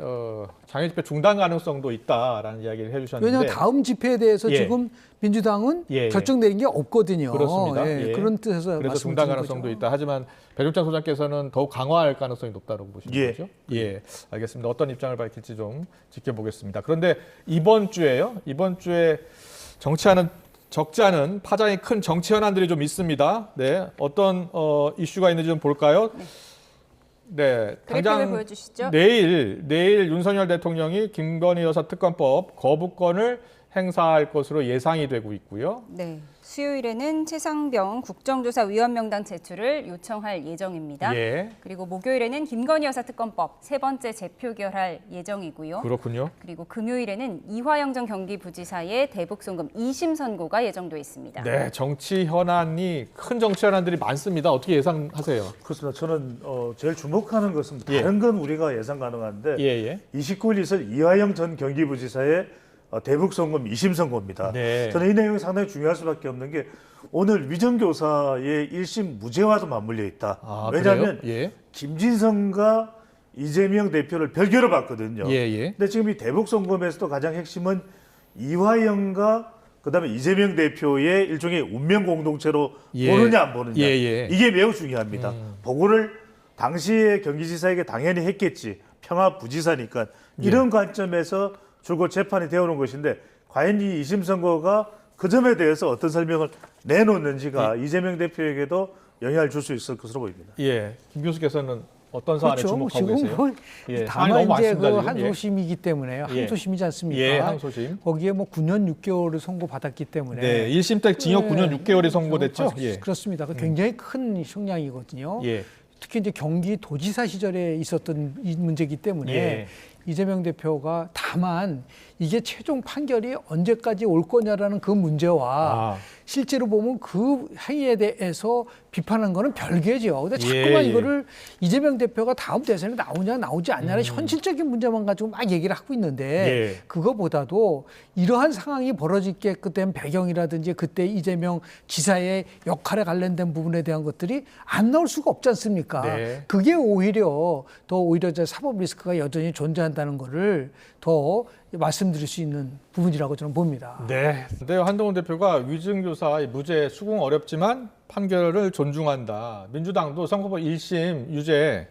장애 집회 중단 가능성도 있다라는 이야기를 해주셨는데 왜냐하면 다음 집회에 대해서 예. 지금 민주당은 예, 예. 결정 내린 게 없거든요. 그렇습니다. 예, 예. 그런 뜻에서 그래서 중단 말씀드린 가능성도 거죠. 있다. 하지만 배종찬 소장께서는 더욱 강화할 가능성이 높다고 보시는 예. 거죠? 예, 알겠습니다. 어떤 입장을 밝힐지 좀 지켜보겠습니다. 그런데 이번 주에 정치하는 적지 않은 파장이 큰 정치 현안들이 좀 있습니다. 네, 어떤 이슈가 있는지 좀 볼까요? 네, 그래픽을 당장 보여주시죠. 내일 윤석열 대통령이 김건희 여사 특검법 거부권을 행사할 것으로 예상이 되고 있고요. 네, 수요일에는 최상병 국정조사위원 명단 제출을 요청할 예정입니다. 예, 그리고 목요일에는 김건희 여사 특검법 세 번째 재표결할 예정이고요. 그렇군요. 그리고 금요일에는 이화영 전 경기부지사의 대북송금 2심 선고가 예정돼 있습니다. 네, 정치 현안이 큰 정치 현안들이 많습니다. 어떻게 예상하세요? 그렇습니다. 저는 제일 주목하는 것은 예. 다른 건 우리가 예상 가능한데 예. 29일 있을 이화영 전 경기부지사의 대북송금 2심 선고입니다. 네. 저는 이 내용이 상당히 중요할 수밖에 없는 게 오늘 위정교사의 1심 무죄와도 맞물려 있다. 아, 왜냐하면 그래요? 예. 김진성과 이재명 대표를 별개로 봤거든요. 예. 근데 지금 이 대북송금에서도 가장 핵심은 이화영과 그다음에 이재명 대표의 일종의 운명 공동체로 예. 보느냐 안 보느냐 예. 이게 매우 중요합니다. 보고를 당시에 경기지사에게 당연히 했겠지. 평화부지사니까 이런 관점에서 줄곧 재판이 되어오는 것인데 과연 이 2심 선고가 그 점에 대해서 어떤 설명을 내놓는지가 이재명 대표에게도 영향을 줄 수 있을 것으로 보입니다. 예. 김 교수께서는 어떤 사안에 주목하고 지금 계세요? 뭐 예, 사안이 다만 너무 이제 많습니다, 그 지금. 항소심이기 때문에 항소심이지 않습니까? 예, 항소심. 거기에 뭐 9년 6개월을 선고받았기 때문에 네, 1심 때 징역 9년 6개월이 선고됐죠? 그렇습니다. 굉장히 큰 형량이거든요. 예. 특히 이제 경기도지사 시절에 있었던 이 문제이기 때문에 예. 이재명 대표가 다만 이게 최종 판결이 언제까지 올 거냐라는 그 문제와 실제로 보면 그 행위에 대해서 비판한 거는 별개죠. 근데 자꾸만 이거를 이재명 대표가 다음 대선에 나오냐 나오지 않냐는 현실적인 문제만 가지고 막 얘기를 하고 있는데 그거보다도 이러한 상황이 벌어지게 된 배경이라든지 그때 이재명 지사의 역할에 관련된 부분에 대한 것들이 안 나올 수가 없지 않습니까? 네. 그게 오히려 저 사법 리스크가 여전히 존재한다는 거를 더 말씀드릴 수 있는 부분이라고 저는 봅니다. 네. 근데 한동훈 대표가 위증교사 무죄 수긍 어렵지만 판결을 존중한다. 민주당도 선거법 1심 유죄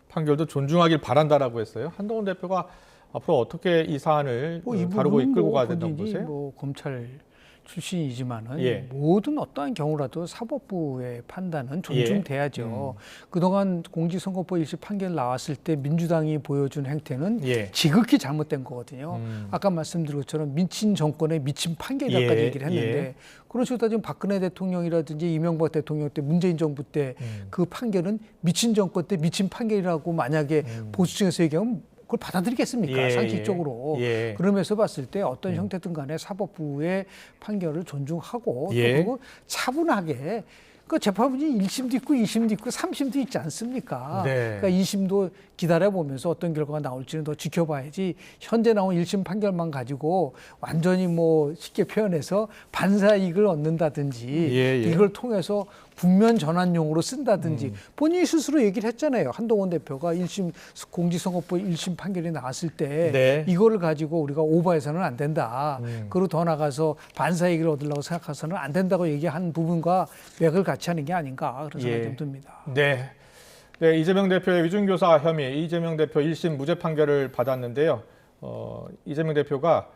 판결도 존중하길 바란다라고 했어요. 한동훈 대표가 앞으로 어떻게 이 사안을 다루고 이끌고 가야 된다고 보세요? 뭐 검찰 출신이지만은 예. 모든 어떠한 경우라도 사법부의 판단은 존중돼야죠. 그동안 공직선거법 1심 판결 나왔을 때 민주당이 보여준 행태는 지극히 잘못된 거거든요. 아까 말씀드린 것처럼 미친 정권의 미친 판결이라까지 얘기를 했는데 그렇죠. 지금 박근혜 대통령이라든지 이명박 대통령 때 문재인 정부 때 그 판결은 미친 정권 때 미친 판결이라고 만약에 보수층에서 얘기하면 그걸 받아들이겠습니까? 상식적으로. 그러면서 봤을 때 어떤 형태든 간에 사법부의 판결을 존중하고 또 그리고 차분하게 그 재판부는 1심도 있고 2심도 있고 3심도 있지 않습니까? 그러니까 2심도 기다려보면서 어떤 결과가 나올지는 더 지켜봐야지 현재 나온 1심 판결만 가지고 완전히 뭐 쉽게 표현해서 반사이익을 얻는다든지 이걸 통해서 국면 전환용으로 쓴다든지 본인이 스스로 얘기를 했잖아요. 한동훈 대표가 1심 공직선거법 1심 판결이 나왔을 때 이거를 가지고 우리가 오버해서는 안 된다. 그리고 더 나가서 반사이익을 얻으려고 생각해서는 안 된다고 얘기한 부분과 맥을 같이 하는 게 아닌가 그런 생각이 좀 듭니다. 네. 네, 이재명 대표의 위증교사 혐의, 이재명 대표 1심 무죄 판결을 받았는데요. 이재명 대표가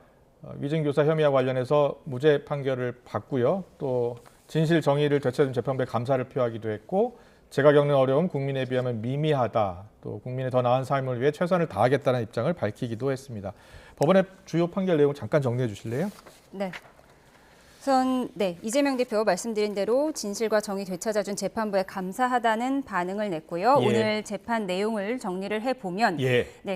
위증교사 혐의와 관련해서 무죄 판결을 받고요. 또 진실 정의를 되찾은 재판부에 감사를 표하기도 했고 제가 겪는 어려움 국민에 비하면 미미하다. 또 국민의 더 나은 삶을 위해 최선을 다하겠다는 입장을 밝히기도 했습니다. 법원의 주요 판결 내용 잠깐 정리해 주실래요? 네. 우선 이재명 대표 말씀드린 대로 진실과 정의 되찾아준 재판부에 감사하다는 반응을 냈고요. 오늘 재판 내용을 정리를 해보면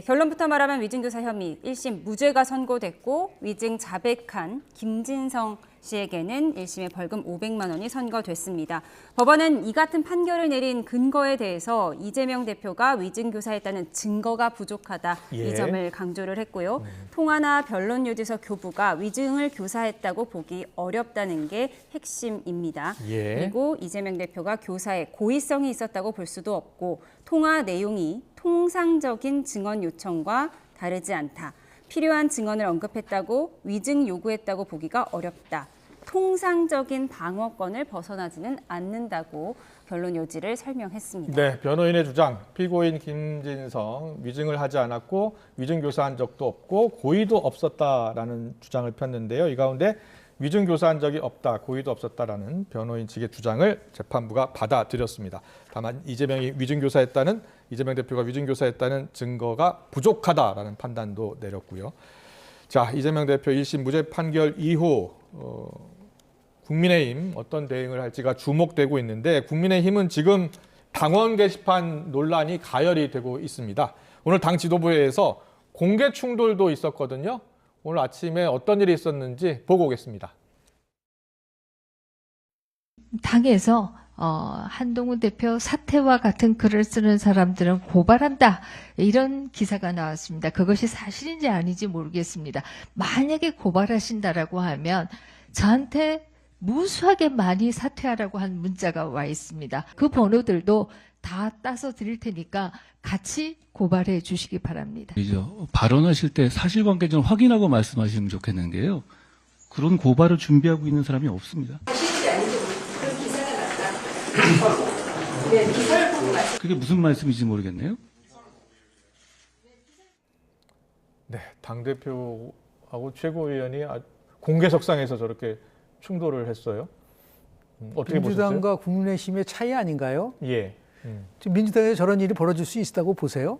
결론부터 말하면 위증교사 혐의 1심 무죄가 선고됐고 위증 자백한 김진성 씨에게는 1심에 벌금 500만 원이 선고됐습니다. 법원은 이 같은 판결을 내린 근거에 대해서 이재명 대표가 위증교사했다는 증거가 부족하다 이 점을 강조를 했고요. 통화나 변론 요지서 교부가 위증을 교사했다고 보기 어렵다는 게 핵심입니다. 그리고 이재명 대표가 교사에 고의성이 있었다고 볼 수도 없고 통화 내용이 통상적인 증언 요청과 다르지 않다. 필요한 증언을 언급했다고 위증 요구했다고 보기가 어렵다. 통상적인 방어권을 벗어나지는 않는다고 변론 요지를 설명했습니다. 네, 변호인의 주장, 피고인 김진성 위증을 하지 않았고 위증 교사한 적도 없고 고의도 없었다라는 주장을 폈는데요. 이 가운데 위증 교사한 적이 없다, 고의도 없었다라는 변호인 측의 주장을 재판부가 받아들였습니다. 다만 이재명 대표가 위증 교사했다는 증거가 부족하다라는 판단도 내렸고요. 자, 이재명 대표 1심 무죄 판결 이후 국민의힘 어떤 대응을 할지가 주목되고 있는데, 국민의힘은 지금 당원 게시판 논란이 가열이 되고 있습니다. 오늘 당 지도부회에서 공개 충돌도 있었거든요. 오늘 아침에 어떤 일이 있었는지 보고 오겠습니다. 당에서 한동훈 대표 사퇴와 같은 글을 쓰는 사람들은 고발한다, 이런 기사가 나왔습니다. 그것이 사실인지 아닌지 모르겠습니다. 만약에 고발하신다라고 하면 저한테 무수하게 많이 사퇴하라고 한 문자가 와 있습니다. 그 번호들도 다 따서 드릴 테니까 같이 고발해 주시기 바랍니다. 발언하실 때 사실관계 좀 확인하고 말씀하시면 좋겠는 게요. 그런 고발을 준비하고 있는 사람이 없습니다. 사실인지 아닌지 그런 기사가 났다. 네, 기사를 보고 말씀. 그게 무슨 말씀인지 모르겠네요. 네, 당대표하고 최고위원이 공개석상에서 저렇게 충돌을 했어요. 어떻게 보셨어요? 민주당과 국민의힘의 차이 아닌가요? 예. 지금 민주당에 저런 일이 벌어질 수 있다고 보세요?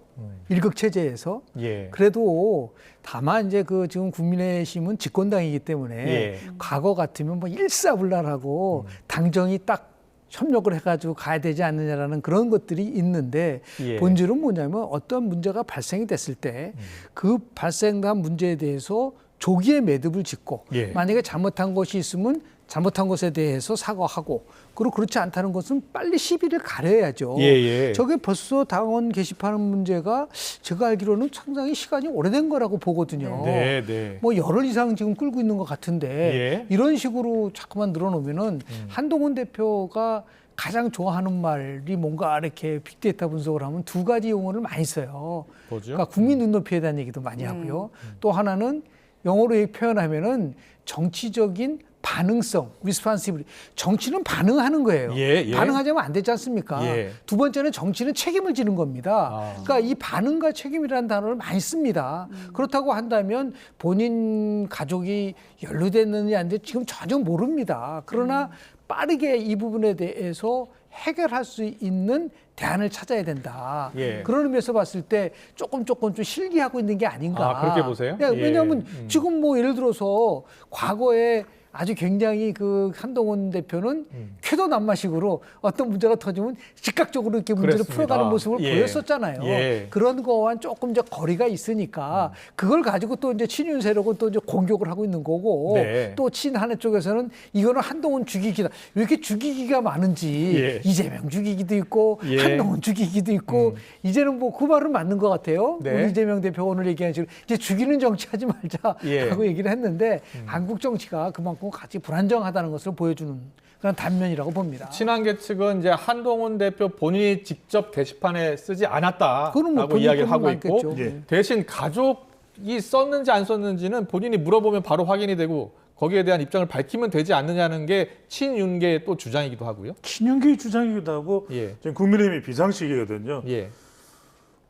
일극 체제에서. 예. 그래도 다만 이제 지금 국민의힘은 집권당이기 때문에 예. 과거 같으면 뭐 일사불란하고 당정이 딱 협력을 해가지고 가야 되지 않느냐라는 그런 것들이 있는데, 예. 본질은 뭐냐면 어떤 문제가 발생이 됐을 때 그 발생한 문제에 대해서 조기에 매듭을 짓고, 예. 만약에 잘못한 것이 있으면 잘못한 것에 대해서 사과하고, 그리고 그렇지 않다는 것은 빨리 시비를 가려야죠. 예. 저게 벌써 당원 게시판 문제가 제가 알기로는 상당히 시간이 오래된 거라고 보거든요. 네. 뭐 열흘 이상 지금 끌고 있는 것 같은데, 예. 이런 식으로 자꾸만 늘어놓으면은 한동훈 대표가 가장 좋아하는 말이 뭔가 이렇게 빅데이터 분석을 하면 두 가지 용어를 많이 써요. 뭐죠? 그러니까 국민 눈높이에 대한 얘기도 많이 하고요. 또 하나는 영어로 표현하면은 정치적인 반응성, responsibility. 정치는 반응하는 거예요. 예. 반응하자면 안 되지 않습니까? 예. 두 번째는 정치는 책임을 지는 겁니다. 아. 그러니까 이 반응과 책임이라는 단어를 많이 씁니다. 그렇다고 한다면 본인 가족이 연루됐느냐 안 됐는지 지금 전혀 모릅니다. 그러나 빠르게 이 부분에 대해서 해결할 수 있는 대안을 찾아야 된다. 예. 그런 의미에서 봤을 때 조금 좀 실기하고 있는 게 아닌가. 그렇게 보세요? 네, 왜냐하면 예. 지금 뭐 예를 들어서 과거에 아주 굉장히 한동훈 대표는 쾌도난마식으로 어떤 문제가 터지면 즉각적으로 이렇게 문제를 그랬습니다. 풀어가는 모습을 예. 보였었잖아요. 예. 그런 거와는 조금 이제 거리가 있으니까 그걸 가지고 또 이제 친윤 세력은 또 이제 공격을 하고 있는 거고, 네. 또 친한해 쪽에서는 이거는 한동훈 죽이기다. 왜 이렇게 죽이기가 많은지, 예. 이재명 죽이기도 있고 예. 한동훈 죽이기도 있고, 이제는 뭐 그 말은 맞는 것 같아요. 네. 우리 이재명 대표 오늘 얘기한 식으로 이제 죽이는 정치하지 말자라고 예. 얘기를 했는데, 한국 정치가 그만큼 같이 불안정하다는 것을 보여주는 그런 단면이라고 봅니다. 친한계 측은 이제 한동훈 대표 본인이 직접 게시판에 쓰지 그거는 뭐 않았다라고 본인 이야기를 것만 하고 있고, 많겠죠. 예. 대신 가족이 썼는지 안 썼는지는 본인이 물어보면 바로 확인이 되고 거기에 대한 입장을 밝히면 되지 않느냐는 게 친윤계의 또 주장이기도 하고요. 친윤계의 주장이기도 하고, 예. 지금 국민의힘이 비상식이거든요. 예.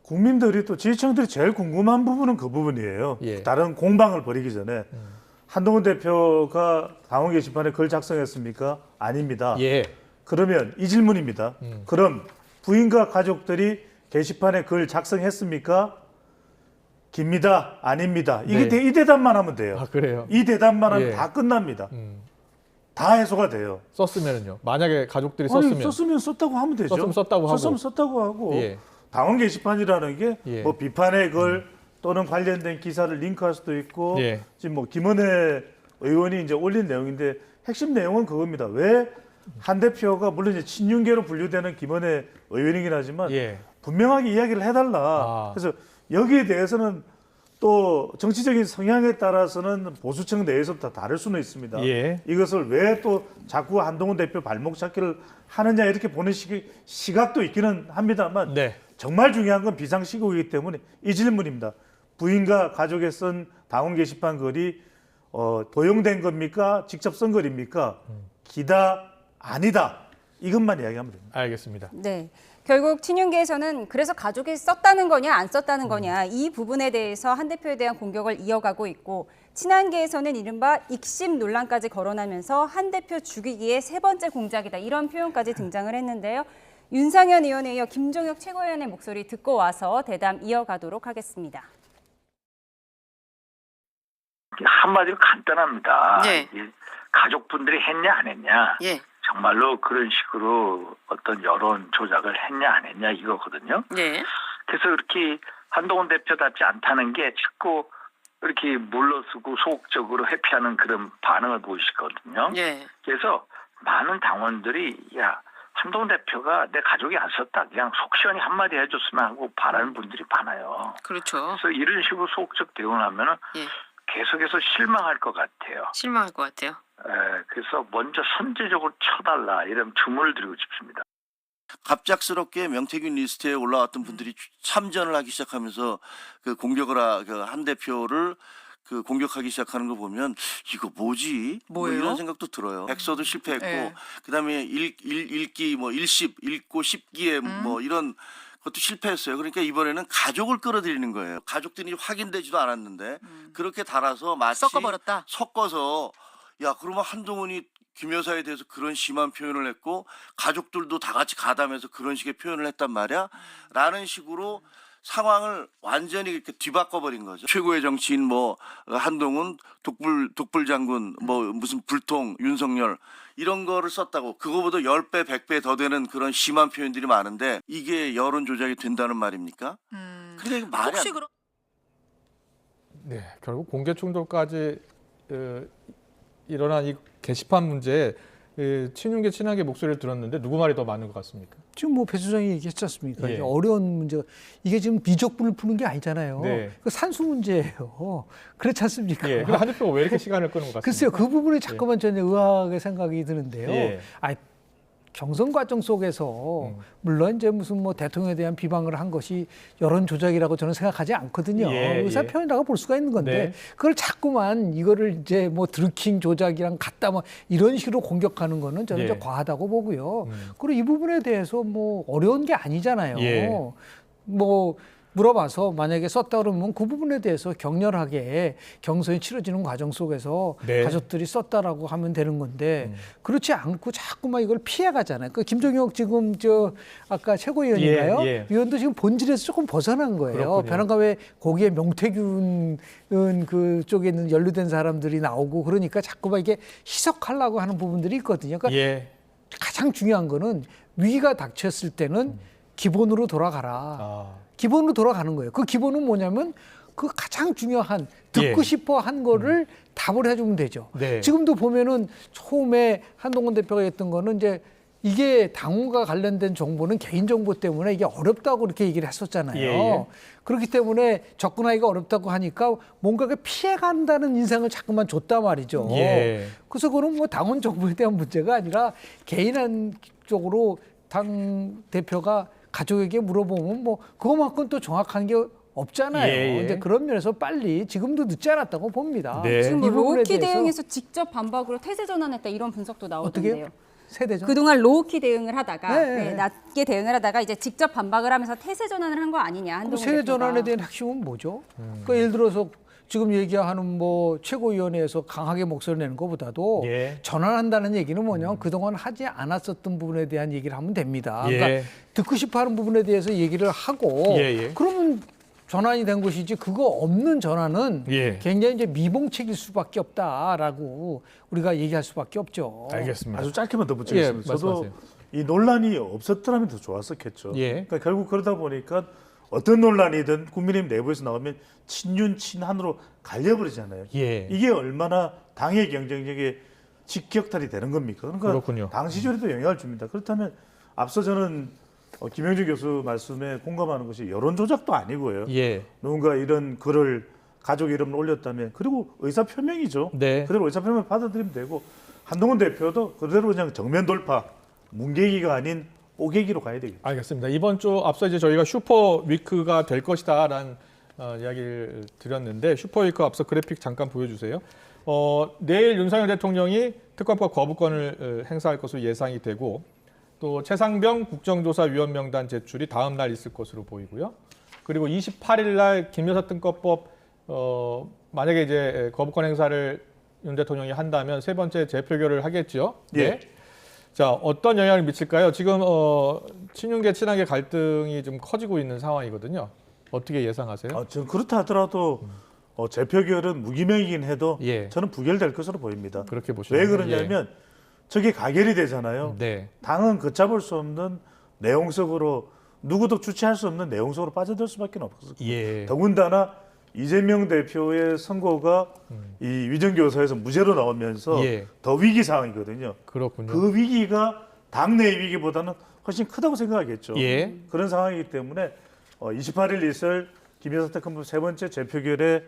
국민들이 또 지지층들이 제일 궁금한 부분은 그 부분이에요. 예. 다른 공방을 벌이기 전에 한동훈 대표가 당원 게시판에 글 작성했습니까? 아닙니다. 예. 그러면 이 질문입니다. 그럼 부인과 가족들이 게시판에 글 작성했습니까? 깁니다. 아닙니다. 이게 네. 이 대답만 하면 돼요. 아, 그래요? 이 대답만 하면 예. 다 끝납니다. 다 해소가 돼요. 썼으면은요. 만약에 가족들이 아니, 썼으면. 썼으면 썼다고 하면 되죠. 썼으면 썼다고 하고. 썼으면 썼다고 하고. 예. 당원 게시판이라는 게 예. 뭐 비판의 글 또는 관련된 기사를 링크할 수도 있고, 예. 지금 뭐 김은혜 의원이 이제 올린 내용인데 핵심 내용은 그겁니다. 왜 한 대표가 물론 이제 친윤계로 분류되는 김은혜 의원이긴 하지만 예. 분명하게 이야기를 해달라. 아. 그래서 여기에 대해서는 또 정치적인 성향에 따라서는 보수층 내에서부터 다를 수는 있습니다. 예. 이것을 왜 또 자꾸 한동훈 대표 발목 잡기를 하느냐 이렇게 보는 시각도 있기는 합니다만, 네. 정말 중요한 건 비상시국이기 때문에 이 질문입니다. 부인과 가족에 쓴 당원 게시판 글이 도용된 겁니까? 직접 쓴 글입니까? 기다, 아니다. 이것만 이야기하면 됩니다. 알겠습니다. 네. 결국 친윤계에서는 그래서 가족이 썼다는 거냐 안 썼다는 거냐 이 부분에 대해서 한 대표에 대한 공격을 이어가고 있고 친한계에서는 이른바 익심 논란까지 거론하면서 한 대표 죽이기의 세 번째 공작이다 이런 표현까지 등장을 했는데요. 윤상현 의원에 이어 김종혁 최고위원의 목소리 듣고 와서 대담 이어가도록 하겠습니다. 한마디로 간단합니다. 네. 이 가족분들이 했냐 안 했냐. 예. 정말로 그런 식으로 어떤 여론 조작을 했냐 안 했냐 이거거든요. 네. 그래서 이렇게 한동훈 대표답지 않다는 게 자꾸 이렇게 물러서고 소극적으로 회피하는 그런 반응을 보이시거든요. 예. 그래서 많은 당원들이 야 한동훈 대표가 내 가족이 안 썼다. 그냥 속 시원히 한마디 해줬으면 하고 바라는 분들이 많아요. 그렇죠. 그래서 이런 식으로 소극적 대응을 하면은 예. 계속해서 실망할 것 같아요. 실망할 것 같아요. 그래서 먼저 선제적으로 쳐달라 이런 주문을 드리고 싶습니다. 갑작스럽게 명태균 리스트에 올라왔던 분들이 참전을 하기 시작하면서 그 공격을 한 대표를 그 공격하기 시작하는 거 보면 이거 뭐지? 뭐예요? 이런 생각도 들어요. 백서도 실패했고 네. 그다음에 읽기 뭐 읽고 싶기에 뭐 이런 것도 실패했어요. 그러니까 이번에는 가족을 끌어들이는 거예요. 가족들이 확인되지도 않았는데 그렇게 달아서 마치 섞어버렸다. 섞어서 야 그러면 한동훈이 김 여사에 대해서 그런 심한 표현을 했고 가족들도 다 같이 가담해서 그런 식의 표현을 했단 말이야 라는 식으로 상황을 완전히 이렇게 뒤바꿔버린 거죠. 최고의 정치인 뭐 한동훈 독불 장군 뭐 무슨 불통 윤석열 이런 거를 썼다고 그거보다 10배 100배 더 되는 그런 심한 표현들이 많은데 이게 여론 조작이 된다는 말입니까? 그러니까 이게 말이 안 돼. 네, 결국 공개 충돌까지 일어난 이 게시판 문제에 친윤계 친하게 목소리를 들었는데 누구 말이 더 많은 것 같습니까? 지금 뭐 배 수장이 얘기했지 않습니까? 예. 이게 어려운 문제가 이게 지금 미적분을 푸는 게 아니잖아요. 네. 그 산수 문제예요. 그렇지 않습니까? 예, 근데 한 대표가 왜 이렇게 시간을 끄는 것 같습니까? 글쎄요, 그 부분에 자꾸만 저는 의아하게 생각이 드는데요. 예. 경선 과정 속에서 물론 이제 무슨 뭐 대통령에 대한 비방을 한 것이 여론 조작이라고 저는 생각하지 않거든요. 예, 의사 예. 표현이라고 볼 수가 있는 건데 네. 그걸 자꾸만 이거를 이제 뭐 드루킹 조작이랑 같다 뭐 이런 식으로 공격하는 거는 저는 예. 좀 과하다고 보고요. 그리고 이 부분에 대해서 뭐 어려운 게 아니잖아요. 예. 뭐 물어봐서 만약에 썼다 그러면 그 부분에 대해서 격렬하게 경선이 치러지는 과정 속에서 네. 가족들이 썼다라고 하면 되는 건데 그렇지 않고 자꾸만 이걸 피해가잖아요. 그 김종혁 지금 아까 최고위원인가요? 예, 예. 위원도 지금 본질에서 조금 벗어난 거예요. 그렇군요. 변화가 왜 거기에 명태균 그쪽에 있는 연루된 사람들이 나오고 그러니까 자꾸만 이게 희석하려고 하는 부분들이 있거든요. 그러니까 예. 가장 중요한 거는 위기가 닥쳤을 때는 기본으로 돌아가라. 기본으로 돌아가는 거예요. 그 기본은 뭐냐면 그 가장 중요한 듣고 예. 싶어 한 거를 답을 해주면 되죠. 네. 지금도 보면은 처음에 한동훈 대표가 했던 거는 이제 이게 당원과 관련된 정보는 개인정보 때문에 이게 어렵다고 그렇게 얘기를 했었잖아요. 예. 그렇기 때문에 접근하기가 어렵다고 하니까 뭔가가 피해간다는 인상을 자꾸만 줬단 말이죠. 예. 그래서 그건 뭐 당원 정보에 대한 문제가 아니라 개인적으로 당 대표가 가족에게 물어보면 뭐 그거만큼 또 정확한 게 없잖아요. 예, 예. 근데 그런 면에서 빨리 지금도 늦지 않았다고 봅니다. 네. 지금 이 뭐 부분에 로우키 대해서 대응에서 직접 반박으로 태세 전환했다 이런 분석도 나오던데요. 어떻게요? 세대전. 그동안 로우키 대응을 하다가 네. 낮게 대응을 하다가 이제 직접 반박을 하면서 태세 전환을 한 거 아니냐 한동훈 세대 대표가. 전환에 대한 핵심은 뭐죠? 그러니까 예를 들어서 지금 얘기하는 뭐 최고위원회에서 강하게 목소리 내는 것보다도 예. 전환한다는 얘기는 뭐냐면 그동안 하지 않았었던 부분에 대한 얘기를 하면 됩니다. 예. 그러니까 듣고 싶어하는 부분에 대해서 얘기를 하고 예, 예. 그러면 전환이 된 것이지 그거 없는 전환은 예. 굉장히 이제 미봉책일 수밖에 없다라고 우리가 얘기할 수밖에 없죠. 알겠습니다. 아주 짧게만 더 붙이겠습니다. 예, 저도 말씀하세요. 이 논란이 없었더라면 더 좋았었겠죠. 예. 그러니까 결국 그러다 보니까 어떤 논란이든 국민의힘 내부에서 나오면 친윤 친한으로 갈려버리잖아요. 예. 이게 얼마나 당의 경쟁력에 직격탄이 되는 겁니까? 그러니까 그렇군요. 당 시절에도 영향을 줍니다. 그렇다면 앞서 저는 김영주 교수 말씀에 공감하는 것이 여론 조작도 아니고요. 예. 누군가 이런 글을 가족 이름을 올렸다면 그리고 의사 표명이죠. 네. 그대로 의사 표명을 받아들이면 되고 한동훈 대표도 그대로 그냥 정면 돌파, 문개기가 아닌 오개기로 가야 되겠죠. 알겠습니다. 이번 주 앞서 이제 저희가 슈퍼 위크가 될 것이다라는 이야기를 드렸는데 슈퍼 위크 앞서 그래픽 잠깐 보여주세요. 내일 윤석열 대통령이 특검법 거부권을 행사할 것으로 예상이 되고 또 최상병 국정조사위원 명단 제출이 다음 날 있을 것으로 보이고요. 그리고 28일 날 김여사 특검법 만약에 이제 거부권 행사를 윤 대통령이 한다면 세 번째 재표결을 하겠죠. 예. 자, 어떤 영향을 미칠까요? 지금 친윤계 친한계 갈등이 좀 커지고 있는 상황이거든요. 어떻게 예상하세요? 저는 그렇다 하더라도 재표결은 무기명이긴 해도 예. 저는 부결될 것으로 보입니다. 그렇게 보시면 왜 그러냐면 저게 가결이 되잖아요. 네. 당은 걷잡을 수 없는 내용 속으로 누구도 주체할 수 없는 내용 속으로 빠져들 수밖에 없었고 예. 더군다나 이재명 대표의 선고가 이 위정교사에서 무죄로 나오면서 예. 더 위기 상황이거든요. 그렇군요. 그 위기가 당내의 위기보다는 훨씬 크다고 생각하겠죠. 예. 그런 상황이기 때문에 28일 있을 김여사 특검법 세 번째 재표결의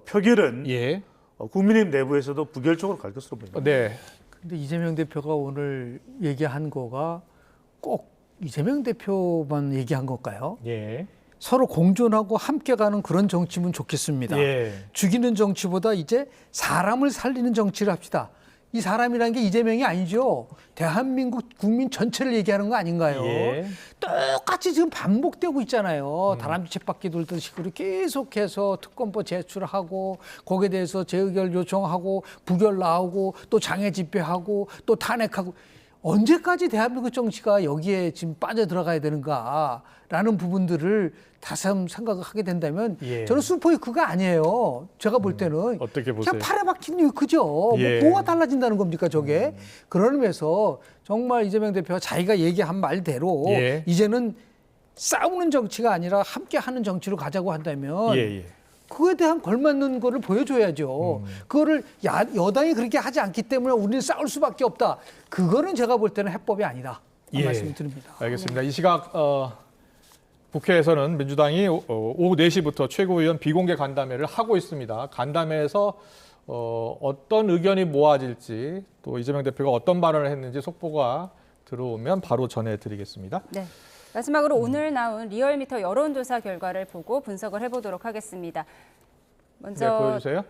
표결은 예. 국민의힘 내부에서도 부결적으로 갈 것으로 보입니다. 네. 근데 이재명 대표가 오늘 얘기한 거가 꼭 이재명 대표만 얘기한 걸까요? 예. 서로 공존하고 함께 가는 그런 정치면 좋겠습니다. 예. 죽이는 정치보다 이제 사람을 살리는 정치를 합시다. 이 사람이라는 게 이재명이 아니죠. 대한민국 국민 전체를 얘기하는 거 아닌가요? 예. 똑같이 지금 반복되고 있잖아요. 다람쥐 쳇바퀴 돌던 식으로 계속해서 특검법 제출하고 거기에 대해서 재의결 요청하고 부결 나오고 또 장애 집회하고 또 탄핵하고 언제까지 대한민국 정치가 여기에 지금 빠져 들어가야 되는가라는 부분들을 다시 한번 생각을 하게 된다면 예. 저는 슈퍼위크가 아니에요. 제가 볼 때는 어떻게 보세요? 그냥 팔에 박힌 위크죠. 예. 뭐 뭐가 달라진다는 겁니까 저게? 그런 의미에서 정말 이재명 대표가 자기가 얘기한 말대로 예. 이제는 싸우는 정치가 아니라 함께하는 정치로 가자고 한다면 예. 그거에 대한 걸맞는 거를 보여줘야죠. 그거를 여당이 그렇게 하지 않기 때문에 우리는 싸울 수밖에 없다. 그거는 제가 볼 때는 해법이 아니다. 예. 말씀을 드립니다. 알겠습니다. 이 시각 국회에서는 민주당이 오후 4시부터 최고위원 비공개 간담회를 하고 있습니다. 간담회에서 어떤 의견이 모아질지 또 이재명 대표가 어떤 발언을 했는지 속보가 들어오면 바로 전해드리겠습니다. 네. 마지막으로 오늘 나온 리얼미터 여론조사 결과를 보고 분석을 해보도록 하겠습니다. 먼저 네, 보여주세요.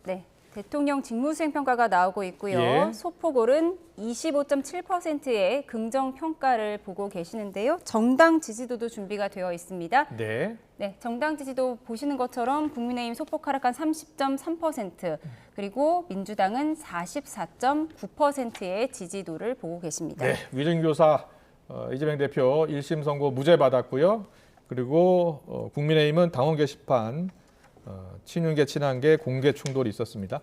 네, 대통령 직무수행평가가 나오고 있고요. 예. 소폭올은 25.7%의 긍정평가를 보고 계시는데요. 정당 지지도도 준비가 되어 있습니다. 네. 네, 정당 지지도 보시는 것처럼 국민의힘 소폭 하락한 30.3%, 그리고 민주당은 44.9%의 지지도를 보고 계십니다. 네, 위증교사 이재명 대표 1심 선고 무죄 받았고요. 그리고 국민의힘은 당원 게시판 친윤계 친한계 공개 충돌이 있었습니다.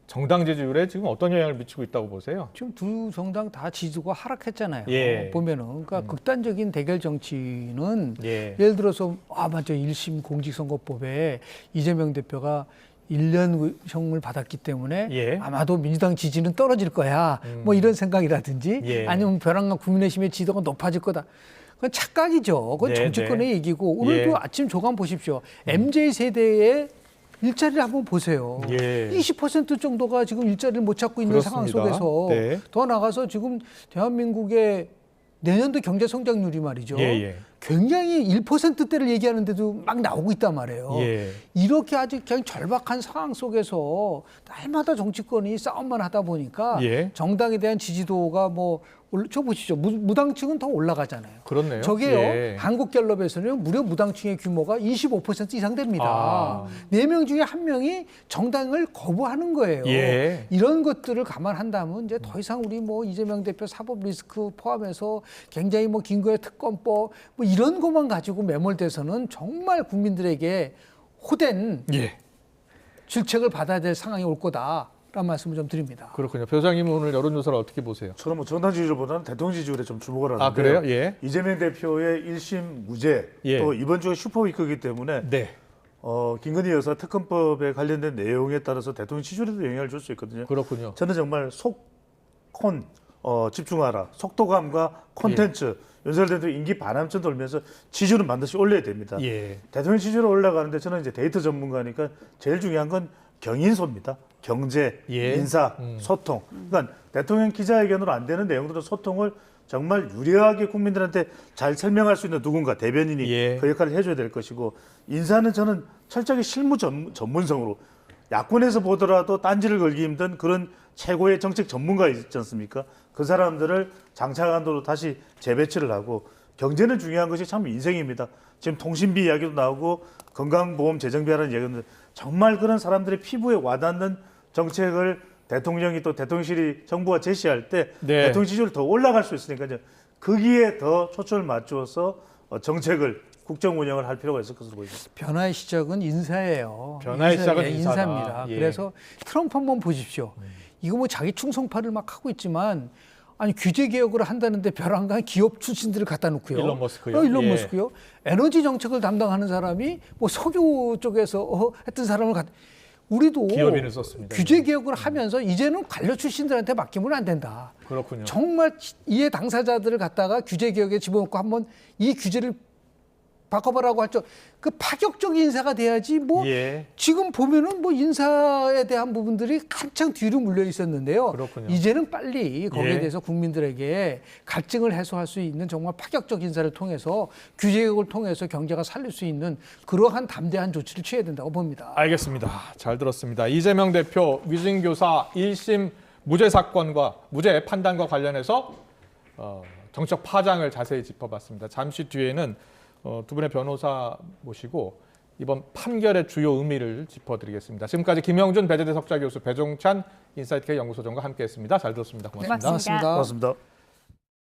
정당 지지율에 지금 어떤 영향을 미치고 있다고 보세요? 지금 두 정당 다 지지도가 하락했잖아요. 예. 보면은 그러니까 극단적인 대결 정치는 예. 예를 들어서 맞죠 1심 공직선거법에 이재명 대표가 1년형을 받았기 때문에 예. 아마도 민주당 지지는 떨어질 거야. 뭐 이런 생각이라든지 예. 아니면 벼랑간 국민의힘의 지도가 높아질 거다. 그건 착각이죠. 그건 네, 정치권의 네. 얘기고 오늘도 예. 아침 조간 보십시오. MZ 세대의 일자리를 한번 보세요. 예. 20% 정도가 지금 일자리를 못 찾고 있는 상황 그렇습니다. 속에서 네. 더 나가서 지금 대한민국의 내년도 경제 성장률이 말이죠. 예. 굉장히 1%대를 얘기하는데도 막 나오고 있단 말이에요. 예. 이렇게 아주 그냥 절박한 상황 속에서 날마다 정치권이 싸움만 하다 보니까 예. 정당에 대한 지지도가 뭐 저 보시죠. 무당층은 더 올라가잖아요. 그렇네요. 저게요. 예. 한국갤럽에서는 무려 무당층의 규모가 25% 이상 됩니다. 아. 4명 중에 1명이 정당을 거부하는 거예요. 예. 이런 것들을 감안한다면 이제 더 이상 우리 뭐 이재명 대표 사법 리스크 포함해서 굉장히 뭐 김구의 특검법 뭐 이런 것만 가지고 매몰돼서는 정말 국민들에게 호된 예. 질책을 받아야 될 상황이 올 거다. 라는 말씀을 좀 드립니다. 그렇군요. 변호사님은 오늘 여론조사를 어떻게 보세요? 저는 뭐 정당 지지율보다는 대통령 지지율에 좀 주목을 하는데 아, 그래요? 예. 이재명 대표의 1심 무죄 예. 또 이번 주가 슈퍼위크이기 때문에 네. 김건희 여사 특검법에 관련된 내용에 따라서 대통령 지지율에도 영향을 줄 수 있거든요. 그렇군요. 저는 정말 집중하라. 속도감과 콘텐츠. 윤석열 대통령 임기 반환점 돌면서 지지율은 반드시 올려야 됩니다. 예. 대통령 지지율 올라가는데 저는 이제 데이터 전문가니까 제일 중요한 건 경인소입니다. 경제, 예. 인사, 소통. 그러니까 대통령 기자회견으로 안 되는 내용들은 소통을 정말 유리하게 국민들한테 잘 설명할 수 있는 누군가 대변인이 예. 그 역할을 해줘야 될 것이고 인사는 저는 철저하게 실무 전문성으로 야권에서 보더라도 딴지를 걸기 힘든 그런 최고의 정책 전문가 있지 않습니까? 그 사람들을 장차관으로 다시 재배치를 하고 경제는 중요한 것이 참 인생입니다. 지금 통신비 이야기도 나오고 건강보험 재정비하는 이야기도 정말 그런 사람들의 피부에 와닿는 정책을 대통령이 또 대통령실이 정부가 제시할 때 네. 대통령 지지율이 더 올라갈 수 있으니까요. 거기에 더 초점을 맞추어서 정책을 국정 운영을 할 필요가 있을 것으로 보입니다. 변화의 시작은 인사예요. 변화의 시작은 인사다. 인사입니다. 예. 그래서 트럼프 한번 보십시오. 이거 뭐 자기 충성파를 막 하고 있지만 아니 규제 개혁을 한다는데 벼랑간 기업 출신들을 갖다 놓고요. 일론 머스크요. 일론 예. 머스크요. 에너지 정책을 담당하는 사람이 뭐 석유 쪽에서 했던 사람을 우리도 기업인을 썼습니다. 규제 개혁을 하면서 이제는 관료 출신들한테 맡기면 안 된다. 그렇군요. 정말 이해 당사자들을 갖다가 규제 개혁에 집어넣고 한번 이 규제를 바꿔보라고 할 적 그 파격적인 인사가 돼야지 뭐 예. 지금 보면은 뭐 인사에 대한 부분들이 한창 뒤로 물려 있었는데요. 그렇군요. 이제는 빨리 거기에 예. 대해서 국민들에게 갈증을 해소할 수 있는 정말 파격적 인사를 통해서 규제 개혁을 통해서 경제가 살릴 수 있는 그러한 담대한 조치를 취해야 된다고 봅니다. 알겠습니다. 잘 들었습니다. 이재명 대표 위증교사 1심 무죄 사건과 무죄 판단과 관련해서 정책 파장을 자세히 짚어봤습니다. 잠시 뒤에는 두 분의 변호사 모시고 이번 판결의 주요 의미를 짚어드리겠습니다. 지금까지 김영준 배재대 석좌교수, 배종찬 인사이트K 연구소장과 함께했습니다. 잘 들었습니다. 고맙습니다. 고맙습니다. 고맙습니다.